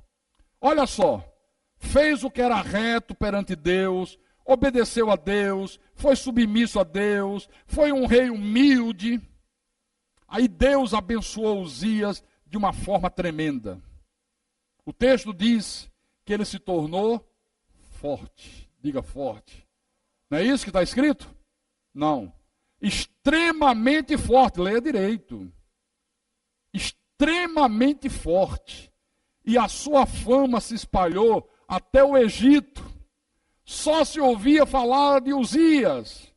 Olha só, fez o que era reto perante Deus, obedeceu a Deus, foi submisso a Deus, foi um rei humilde. Aí Deus abençoou Uzias de uma forma tremenda. O texto diz que ele se tornou forte. Diga forte. Não é isso que está escrito? Não. Extremamente forte. Leia direito. Extremamente forte. E a sua fama se espalhou até o Egito. Só se ouvia falar de Uzias.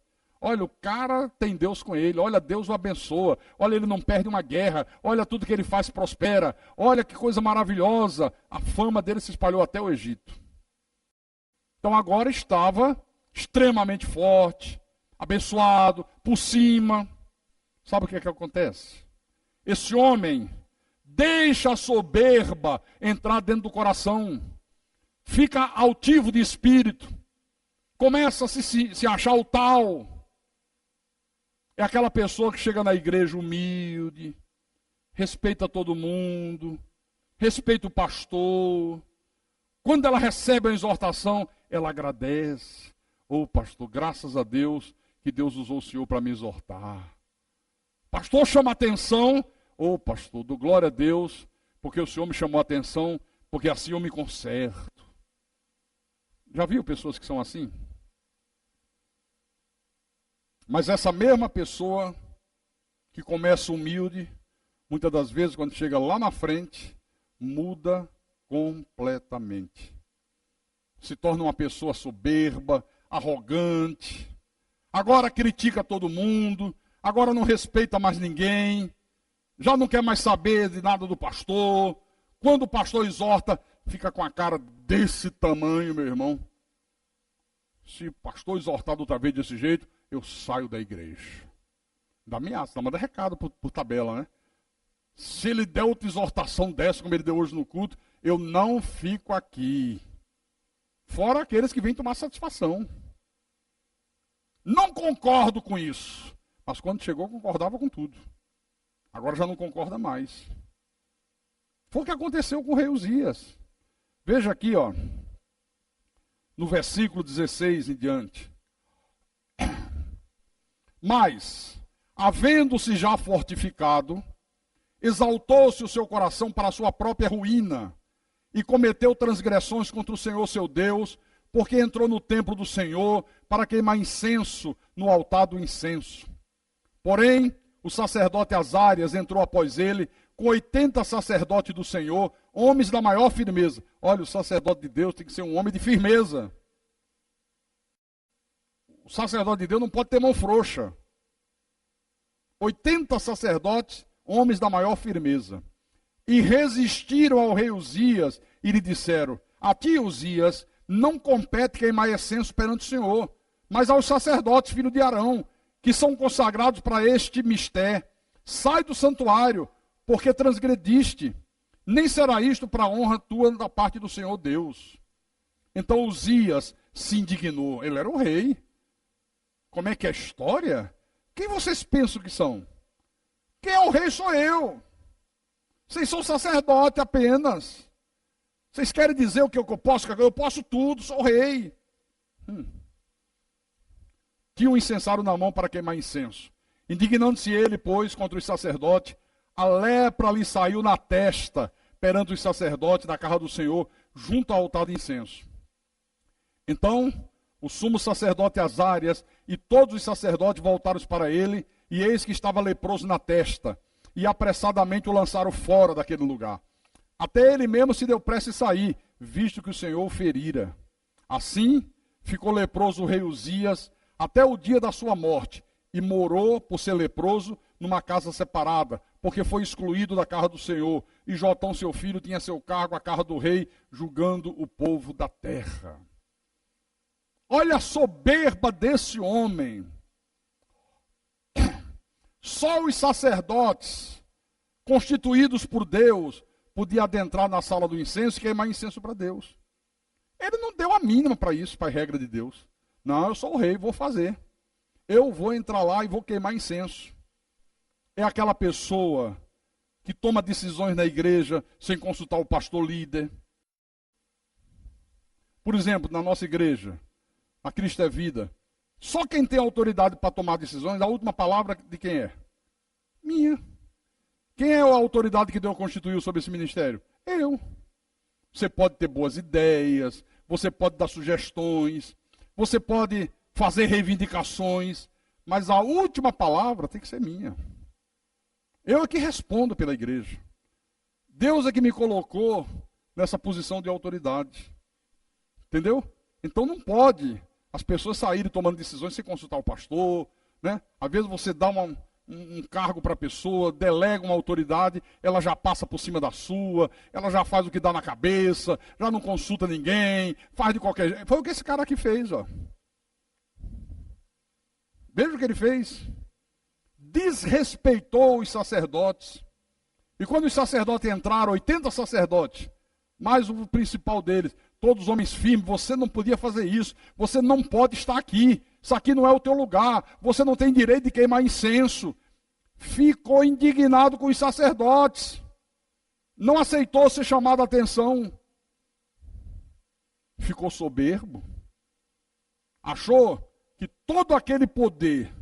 Olha, o cara tem Deus com ele. Olha, Deus o abençoa. Olha, ele não perde uma guerra. Olha, tudo que ele faz prospera. Olha que coisa maravilhosa. A fama dele se espalhou até o Egito. Então agora estava extremamente forte, abençoado, por cima. Sabe o que é que acontece? Esse homem deixa a soberba entrar dentro do coração. Fica altivo de espírito. Começa a se achar o tal. É aquela pessoa que chega na igreja humilde, respeita todo mundo, respeita o pastor. Quando ela recebe a exortação, ela agradece. Ô pastor, graças a Deus que Deus usou o senhor para me exortar. Pastor chama atenção. Ô pastor, dou glória a Deus, porque o senhor me chamou a atenção, porque assim eu me conserto. Já viu pessoas que são assim? Mas essa mesma pessoa que começa humilde, muitas das vezes quando chega lá na frente, muda completamente. Se torna uma pessoa soberba, arrogante, agora critica todo mundo, agora não respeita mais ninguém, já não quer mais saber de nada do pastor. Quando o pastor exorta, fica com a cara desse tamanho, meu irmão. Se o pastor exortar outra vez desse jeito, eu saio da igreja. Dá ameaça, manda recado por tabela, né? Se ele der outra exortação dessa, como ele deu hoje no culto, eu não fico aqui. Fora aqueles que vêm tomar satisfação. Não concordo com isso. Mas quando chegou, concordava com tudo. Agora já não concorda mais. Foi o que aconteceu com o rei Uzias. Veja aqui, ó, no versículo 16 em diante. Mas, havendo-se já fortificado, exaltou-se o seu coração para a sua própria ruína, e cometeu transgressões contra o Senhor seu Deus, porque entrou no templo do Senhor para queimar incenso no altar do incenso. Porém, o sacerdote Azarias entrou após ele, com 80 sacerdotes do Senhor, homens da maior firmeza. Olha, o sacerdote de Deus tem que ser um homem de firmeza. O sacerdote de Deus não pode ter mão frouxa. 80 sacerdotes, homens da maior firmeza. E resistiram ao rei Uzias e lhe disseram: a ti, Uzias, não compete queimar incenso perante o Senhor, mas aos sacerdotes, filho de Arão, que são consagrados para este mistério. Sai do santuário, porque transgrediste. Nem será isto para a honra tua da parte do Senhor Deus. Então Uzias se indignou. Ele era o rei. Como é que é a história? Quem vocês pensam que são? Quem é o rei sou eu. Vocês são sacerdote apenas. Vocês querem dizer o que eu posso? Eu posso tudo, sou o rei. Tinha um incensário na mão para queimar incenso. Indignando-se ele, pois, contra os sacerdotes, a lepra lhe saiu na testa, perante os sacerdotes da casa do Senhor, junto ao altar de incenso. Então, o sumo sacerdote Azarias e todos os sacerdotes voltaram para ele, e eis que estava leproso na testa, e apressadamente o lançaram fora daquele lugar. Até ele mesmo se deu pressa em sair, visto que o Senhor o ferira. Assim, ficou leproso o rei Uzias até o dia da sua morte, e morou, por ser leproso, numa casa separada, porque foi excluído da casa do Senhor, e Jotão, seu filho, tinha seu cargo, a casa do rei, julgando o povo da terra. Olha a soberba desse homem. Só os sacerdotes, constituídos por Deus, podiam adentrar na sala do incenso e queimar incenso para Deus. Ele não deu a mínima para isso, para a regra de Deus. Não, eu sou o rei, vou fazer. Eu vou entrar lá e vou queimar incenso. É aquela pessoa que toma decisões na igreja sem consultar o pastor líder. Por exemplo, na nossa igreja, a Cristo é Vida, só quem tem autoridade para tomar decisões, a última palavra de quem é? Minha. Quem é a autoridade que Deus constituiu sobre esse ministério? Eu. Você pode ter boas ideias, você pode dar sugestões, você pode fazer reivindicações, mas a última palavra tem que ser minha. Eu é que respondo pela igreja. Deus é que me colocou nessa posição de autoridade. Entendeu? Então não pode as pessoas saírem tomando decisões sem consultar o pastor, né? Às vezes você dá um cargo para a pessoa, delega uma autoridade, ela já passa por cima da sua, ela já faz o que dá na cabeça, já não consulta ninguém, faz de qualquer jeito. Foi o que esse cara aqui fez, ó. Veja o que ele fez. Desrespeitou os sacerdotes. E quando os sacerdotes entraram, 80 sacerdotes, mais o principal deles, todos homens firmes, você não podia fazer isso, você não pode estar aqui, isso aqui não é o teu lugar, você não tem direito de queimar incenso. Ficou indignado com os sacerdotes, não aceitou ser chamado a atenção, ficou soberbo, achou que todo aquele poder,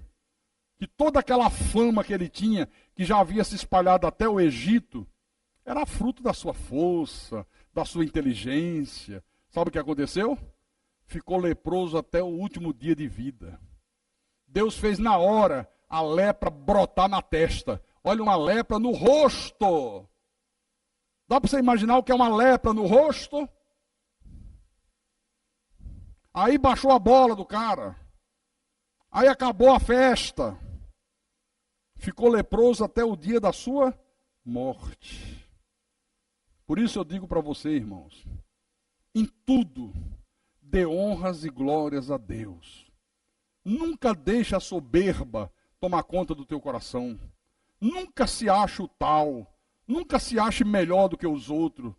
que toda aquela fama que ele tinha, que já havia se espalhado até o Egito, era fruto da sua força, da sua inteligência. Sabe o que aconteceu? Ficou leproso até o último dia de vida. Deus fez na hora a lepra brotar na testa. Olha, uma lepra no rosto. Dá para você imaginar o que é uma lepra no rosto? Aí baixou a bola do cara. Aí acabou a festa. Ficou leproso até o dia da sua morte. Por isso eu digo para você, irmãos, em tudo, dê honras e glórias a Deus. Nunca deixe a soberba tomar conta do teu coração. Nunca se ache o tal. Nunca se ache melhor do que os outros.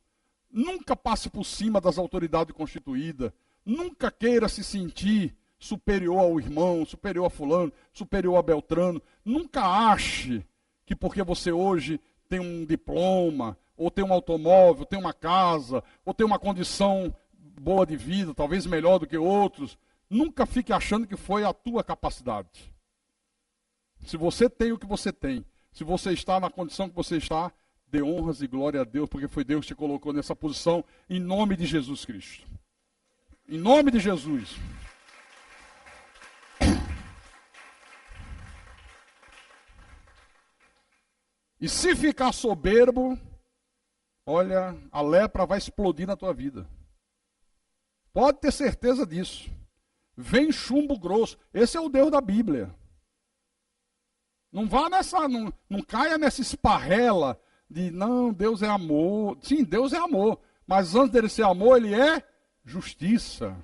Nunca passe por cima das autoridades constituídas. Nunca queira se sentir superior ao irmão, superior a fulano, superior a Beltrano. Nunca ache que porque você hoje tem um diploma, ou tem um automóvel, tem uma casa, ou tem uma condição boa de vida, talvez melhor do que outros, nunca fique achando que foi a tua capacidade. Se você tem o que você tem, se você está na condição que você está, dê honras e glória a Deus, porque foi Deus que te colocou nessa posição, em nome de Jesus Cristo. Em nome de Jesus. E se ficar soberbo, olha, a lepra vai explodir na tua vida. Pode ter certeza disso. Vem chumbo grosso. Esse é o Deus da Bíblia. Não vá nessa, não caia nessa esparrela de, não, Deus é amor. Sim, Deus é amor. Mas antes dele ser amor, ele é justiça.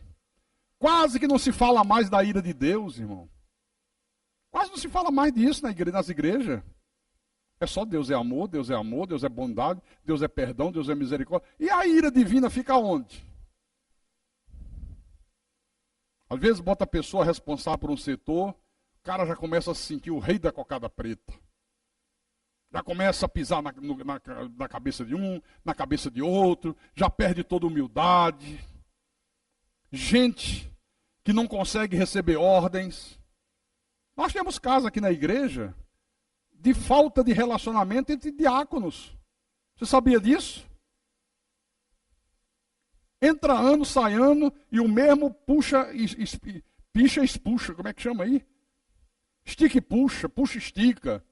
Quase que não se fala mais da ira de Deus, irmão. Quase não se fala mais disso nas igrejas. É só Deus é amor, Deus é bondade, Deus é perdão, Deus é misericórdia. E a ira divina fica onde? Às vezes bota a pessoa responsável por um setor, o cara já começa a se sentir o rei da cocada preta. Já começa a pisar na cabeça de um, na cabeça de outro, já perde toda a humildade. Gente que não consegue receber ordens. Nós temos casos aqui na igreja de falta de relacionamento entre diáconos. Você sabia disso? Entra ano, sai ano, e o mesmo puxa, picha, expulsa. Como é que chama aí? Estica e puxa, puxa e estica.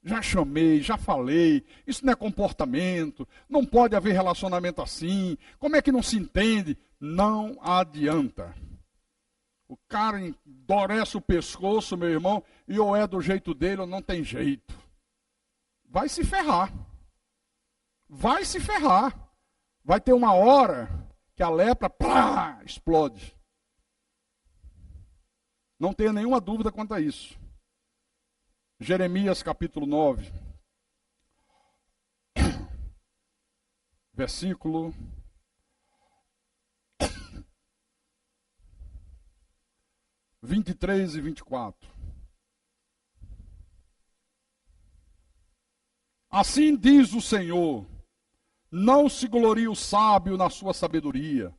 Já chamei, já falei, isso não é comportamento, não pode haver relacionamento assim, como é que não se entende? Não adianta. O cara endurece o pescoço, meu irmão, e ou é do jeito dele ou não tem jeito. Vai se ferrar. Vai se ferrar. Vai ter uma hora que a lepra, plá, explode. Não tenha nenhuma dúvida quanto a isso. Jeremias capítulo 9, versículo 23 e 24. Assim diz o Senhor: não se glorie o sábio na sua sabedoria,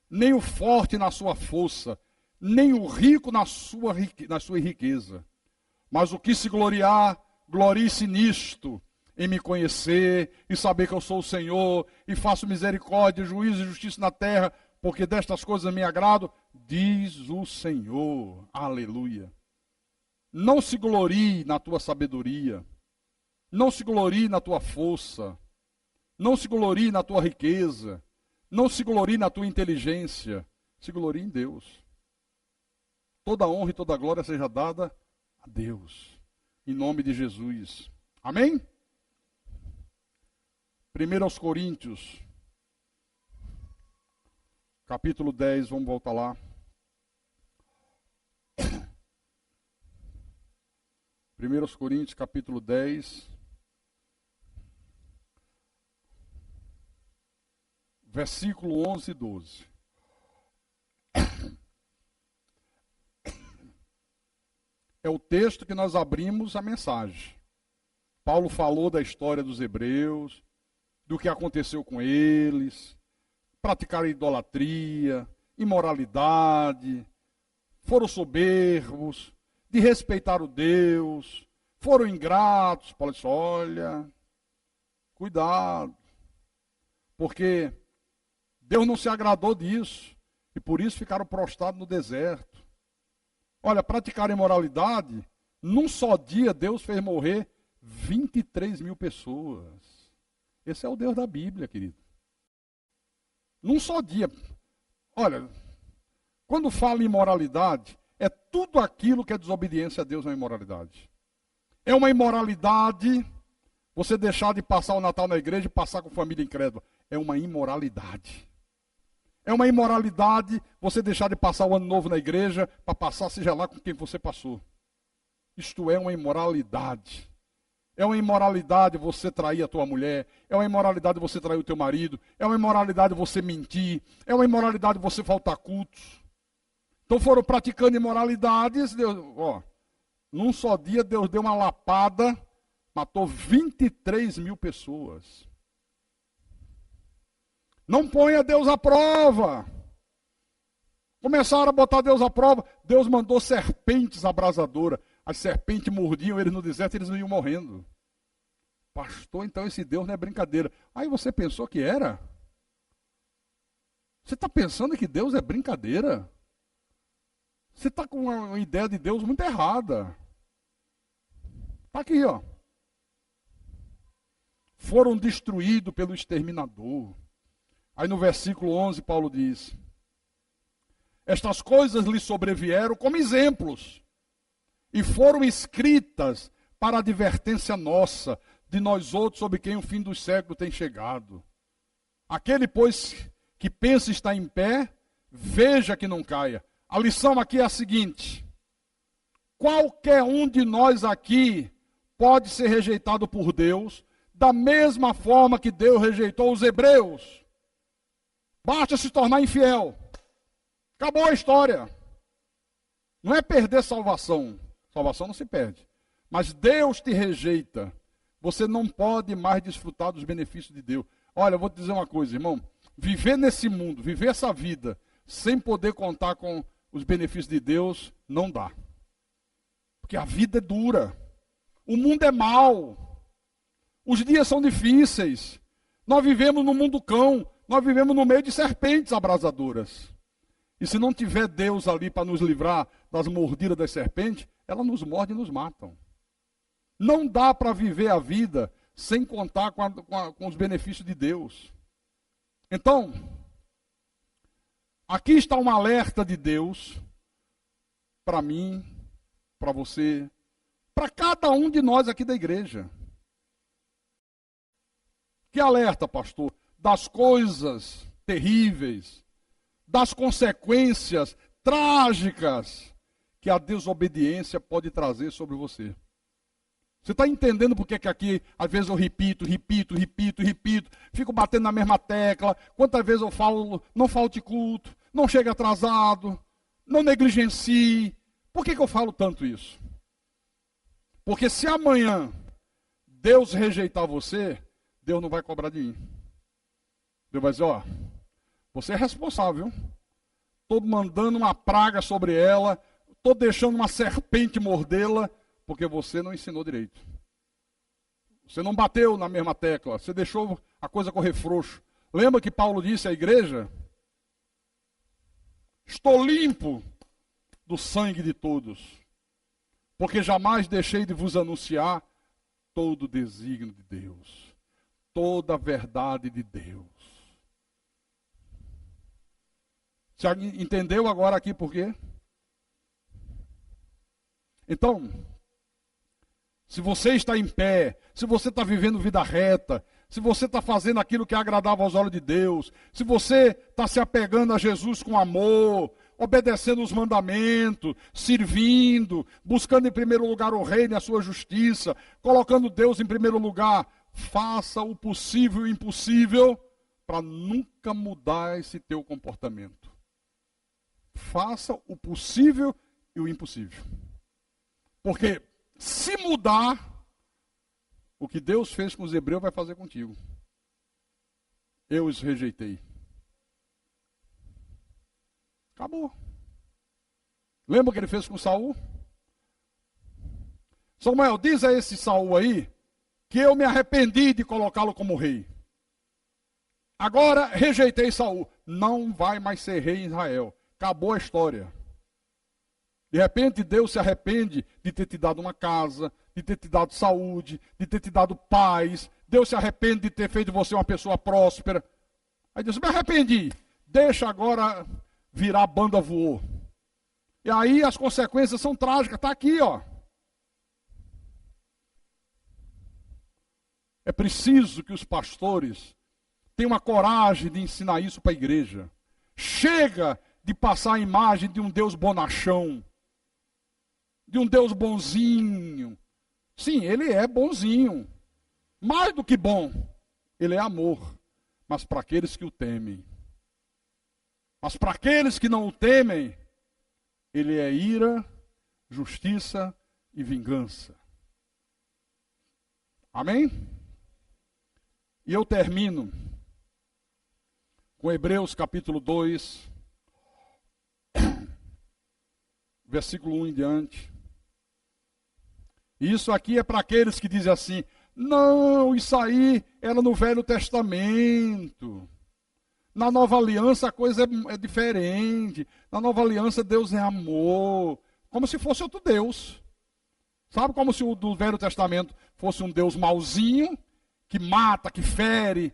nem o forte na sua força, nem o rico na sua riqueza. Mas o que se gloriar, glorie-se nisto, em me conhecer e saber que eu sou o Senhor, e faço misericórdia, juízo e justiça na terra, porque destas coisas me agrado, diz o Senhor. Aleluia. Não se glorie na tua sabedoria, não se glorie na tua força, não se glorie na tua riqueza, não se glorie na tua inteligência, se glorie em Deus. Toda honra e toda glória seja dada a Deus, em nome de Jesus. Amém? 1 Coríntios, capítulo 10, vamos voltar lá. 1 Coríntios, capítulo 10, versículo 11 e 12. É o texto que nós abrimos a mensagem. Paulo falou da história dos hebreus, do que aconteceu com eles, praticaram idolatria, imoralidade, foram soberbos, de respeitar o Deus, foram ingratos. Paulo disse: olha, cuidado, porque Deus não se agradou disso, e por isso ficaram prostrados no deserto. Olha, praticar imoralidade, num só dia Deus fez morrer 23 mil pessoas. Esse é o Deus da Bíblia, querido. Num só dia. Olha, quando fala em imoralidade, é tudo aquilo que é desobediência a Deus, é uma imoralidade. É uma imoralidade você deixar de passar o Natal na igreja e passar com família incrédula. É uma imoralidade. É uma imoralidade você deixar de passar o ano novo na igreja para passar, seja lá com quem você passou. Isto é uma imoralidade. É uma imoralidade você trair a tua mulher. É uma imoralidade você trair o teu marido. É uma imoralidade você mentir. É uma imoralidade você faltar cultos. Então foram praticando imoralidades. Deus, num só dia Deus deu uma lapada, matou 23 mil pessoas. Não ponha Deus à prova. Começaram a botar Deus à prova. Deus mandou serpentes abrasadoras. As serpentes mordiam eles no deserto e eles não iam morrendo. Pastor, então esse Deus não é brincadeira. Aí você pensou que era? Você está pensando que Deus é brincadeira? Você está com uma ideia de Deus muito errada. Está aqui, ó. Foram destruídos pelo exterminador. Aí no versículo 11, Paulo diz: estas coisas lhe sobrevieram como exemplos, e foram escritas para advertência nossa, de nós outros, sobre quem o fim dos séculos tem chegado. Aquele, pois, que pensa estar em pé, veja que não caia. A lição aqui é a seguinte: qualquer um de nós aqui pode ser rejeitado por Deus, da mesma forma que Deus rejeitou os hebreus. Basta se tornar infiel. Acabou a história. Não é perder salvação. Salvação não se perde. Mas Deus te rejeita. Você não pode mais desfrutar dos benefícios de Deus. Olha, eu vou te dizer uma coisa, irmão. Viver nesse mundo, viver essa vida, sem poder contar com os benefícios de Deus, não dá. Porque a vida é dura. O mundo é mau. Os dias são difíceis. Nós vivemos no mundo cão. Nós vivemos no meio de serpentes abrasadoras. E se não tiver Deus ali para nos livrar das mordidas das serpentes, elas nos mordem e nos matam. Não dá para viver a vida sem contar com os benefícios de Deus. Então, aqui está um alerta de Deus para mim, para você, para cada um de nós aqui da igreja. Que alerta, pastor? Das coisas terríveis, das consequências trágicas que a desobediência pode trazer sobre você. Você está entendendo por que aqui, às vezes eu repito, fico batendo na mesma tecla, quantas vezes eu falo, não falte culto, não chegue atrasado, não negligencie. Por que eu falo tanto isso? Porque se amanhã Deus rejeitar você, Deus não vai cobrar de mim. Deus vai dizer, ó, você é responsável. Estou mandando uma praga sobre ela, estou deixando uma serpente mordê-la, porque você não ensinou direito. Você não bateu na mesma tecla, você deixou a coisa correr frouxo. Lembra que Paulo disse à igreja? Estou limpo do sangue de todos, porque jamais deixei de vos anunciar todo o desígnio de Deus, toda a verdade de Deus. Você entendeu agora aqui por quê? Então, se você está em pé, se você está vivendo vida reta, se você está fazendo aquilo que é agradável aos olhos de Deus, se você está se apegando a Jesus com amor, obedecendo os mandamentos, servindo, buscando em primeiro lugar o reino e a sua justiça, colocando Deus em primeiro lugar, faça o possível e o impossível para nunca mudar esse teu comportamento. Faça o possível e o impossível. Porque se mudar, o que Deus fez com os hebreus vai fazer contigo. Eu os rejeitei. Acabou. Lembra o que ele fez com Saul? Samuel, diz a esse Saul aí que eu me arrependi de colocá-lo como rei. Agora rejeitei Saul. Não vai mais ser rei em Israel. Acabou a história. De repente Deus se arrepende de ter te dado uma casa, de ter te dado saúde, de ter te dado paz. Deus se arrepende de ter feito você uma pessoa próspera. Aí Deus, me arrependi. Deixa agora virar banda voou. E aí as consequências são trágicas. Está aqui, ó. É preciso que os pastores tenham a coragem de ensinar isso para a igreja. Chega de passar a imagem de um Deus bonachão, de um Deus bonzinho. Sim, ele é bonzinho. Mais do que bom, ele é amor. Mas para aqueles que o temem. Mas para aqueles que não o temem, ele é ira, justiça e vingança. Amém? E eu termino com Hebreus capítulo 2, versículo 1 em diante. Isso aqui é para aqueles que dizem assim, não, isso aí era no Velho Testamento. Na Nova Aliança a coisa é diferente. Na Nova Aliança Deus é amor. Como se fosse outro Deus. Sabe, como se o do Velho Testamento fosse um Deus mauzinho, que mata, que fere,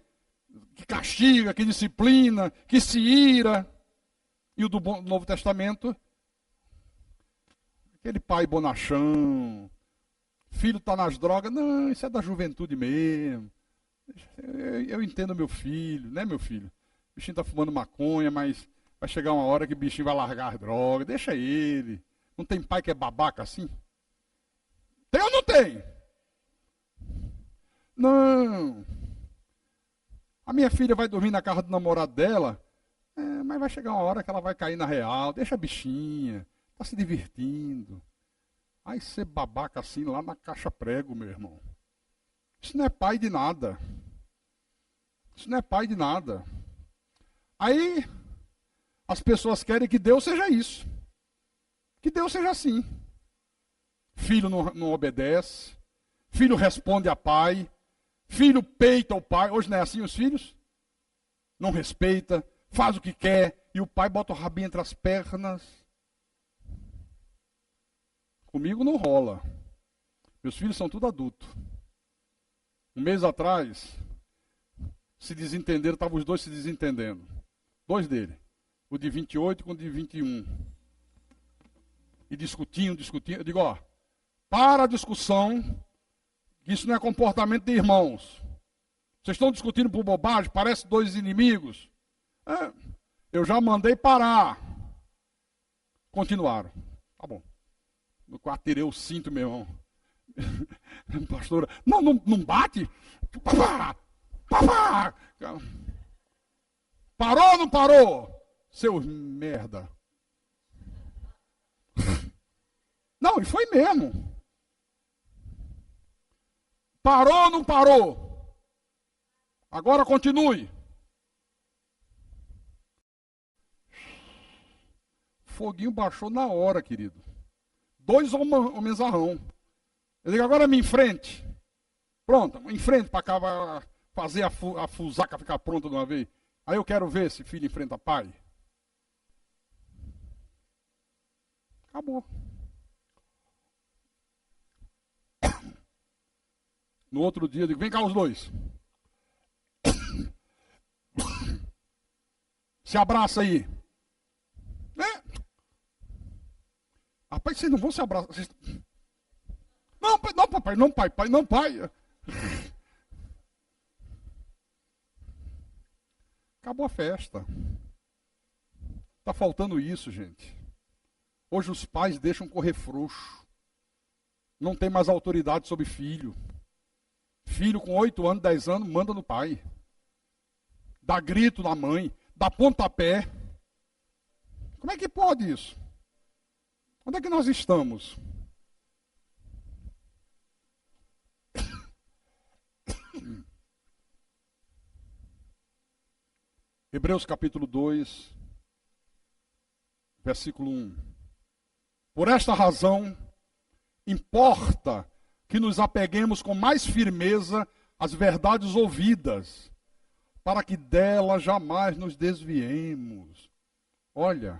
que castiga, que disciplina, que se ira. E o do Novo Testamento, aquele pai bonachão, filho está nas drogas, não, isso é da juventude mesmo. Eu entendo meu filho, né, meu filho? O bichinho está fumando maconha, mas vai chegar uma hora que o bichinho vai largar as drogas, deixa ele. Não tem pai que é babaca assim? Tem ou não tem? Não. A minha filha vai dormir na casa do namorado dela, mas vai chegar uma hora que ela vai cair na real, deixa a bichinha, está se divertindo. Aí ser babaca assim lá na caixa prego, meu irmão. Isso não é pai de nada. Isso não é pai de nada. Aí as pessoas querem que Deus seja isso. Que Deus seja assim. Filho não obedece. Filho responde a pai. Filho peita o pai. Hoje não é assim os filhos? Não respeita, faz o que quer. E o pai bota o rabinho entre as pernas. Comigo não rola. Meus filhos são tudo adultos. Um mês atrás, se desentenderam, estavam os dois se desentendendo. Dois dele. O de 28 com o de 21. E discutindo. Eu digo, ó, para a discussão, que isso não é comportamento de irmãos. Vocês estão discutindo por bobagem, parece dois inimigos. Eu já mandei parar. Continuaram. Tá bom. No quarto tirei o cinto, meu irmão. Pastora, não bate? Papá! Parou ou não parou? Seus merda. Não, e foi mesmo. Parou ou não parou? Agora continue. Foguinho baixou na hora, querido. 2 homenzarrão. Eu digo, agora me enfrente. Pronto, enfrente para cá, vai fazer a fusaca ficar pronta de uma vez. Aí eu quero ver se filho enfrenta pai. Acabou. No outro dia, eu digo, vem cá os dois. Se abraça aí. Rapaz, vocês não vão se abraçar. Vocês... Não, papai, não, pai, não, pai. Acabou a festa. Está faltando isso, gente. Hoje os pais deixam correr frouxo. Não tem mais autoridade sobre filho. Filho com 8 anos, 10 anos, manda no pai. Dá grito na mãe. Dá pontapé. Como é que pode isso? Onde é que nós estamos? Hebreus capítulo 2, versículo 1. Por esta razão, importa que nos apeguemos com mais firmeza às verdades ouvidas, para que delas jamais nos desviemos. Olha,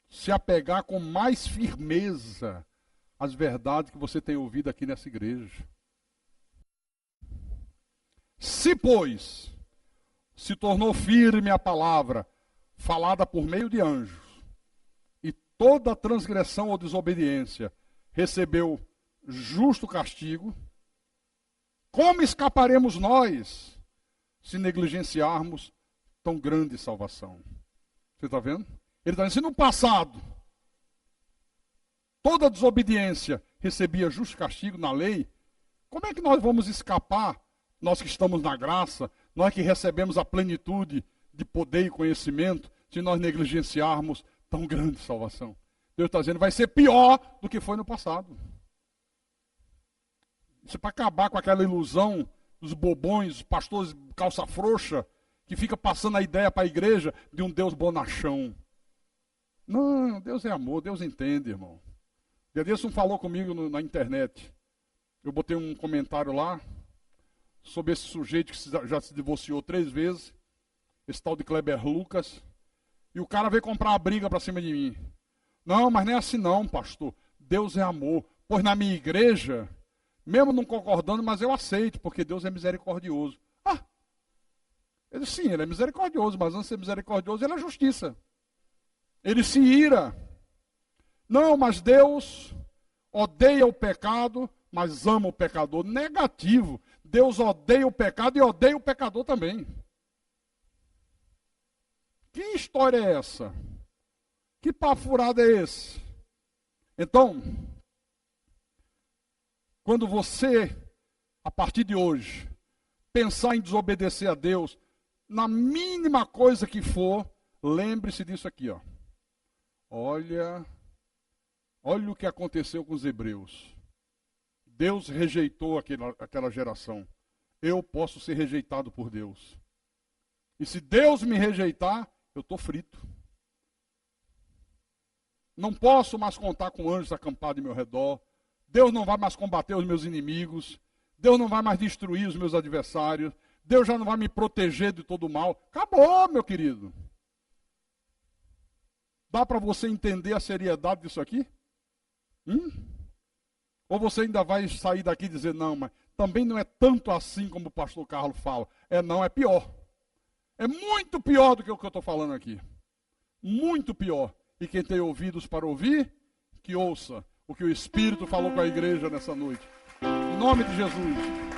se apegar com mais firmeza às verdades que você tem ouvido aqui nessa igreja. Se, pois, se tornou firme a palavra falada por meio de anjos, e toda transgressão ou desobediência recebeu justo castigo, como escaparemos nós se negligenciarmos tão grande salvação? Você está vendo? Ele está dizendo, no passado, toda desobediência recebia justo castigo na lei. Como é que nós vamos escapar, nós que estamos na graça, nós que recebemos a plenitude de poder e conhecimento, se nós negligenciarmos tão grande salvação? Deus está dizendo, vai ser pior do que foi no passado. Isso é para acabar com aquela ilusão dos bobões, dos pastores calça frouxa, que fica passando a ideia para a igreja de um Deus bonachão. Não, Deus é amor, Deus entende, irmão. Deus falou comigo na internet. Eu botei um comentário lá sobre esse sujeito que já se divorciou 3 vezes, esse tal de Kleber Lucas, e o cara veio comprar uma briga para cima de mim. Não, mas não é assim não, pastor. Deus é amor. Pois na minha igreja, mesmo não concordando, mas eu aceito, porque Deus é misericordioso. Ele sim, ele é misericordioso, mas antes de ser misericordioso, ele é justiça. Ele se ira. Não, mas Deus odeia o pecado, mas ama o pecador. Negativo. Deus odeia o pecado e odeia o pecador também. Que história é essa? Que papo furado é esse? Então, quando você, a partir de hoje, pensar em desobedecer a Deus, na mínima coisa que for, lembre-se disso aqui, ó. Olha o que aconteceu com os hebreus. Deus rejeitou aquela geração. Eu posso ser rejeitado por Deus. E se Deus me rejeitar, eu estou frito. Não posso mais contar com anjos acampados ao meu redor, Deus não vai mais combater os meus inimigos. Deus não vai mais destruir os meus adversários. Deus já não vai me proteger de todo o mal. Acabou, meu querido. Dá para você entender a seriedade disso aqui? Ou você ainda vai sair daqui e dizer, não, mas também não é tanto assim como o pastor Carlos fala. Não, é pior. É muito pior do que o que eu estou falando aqui. Muito pior. E quem tem ouvidos para ouvir, que ouça o que o Espírito falou com a igreja nessa noite. Em nome de Jesus.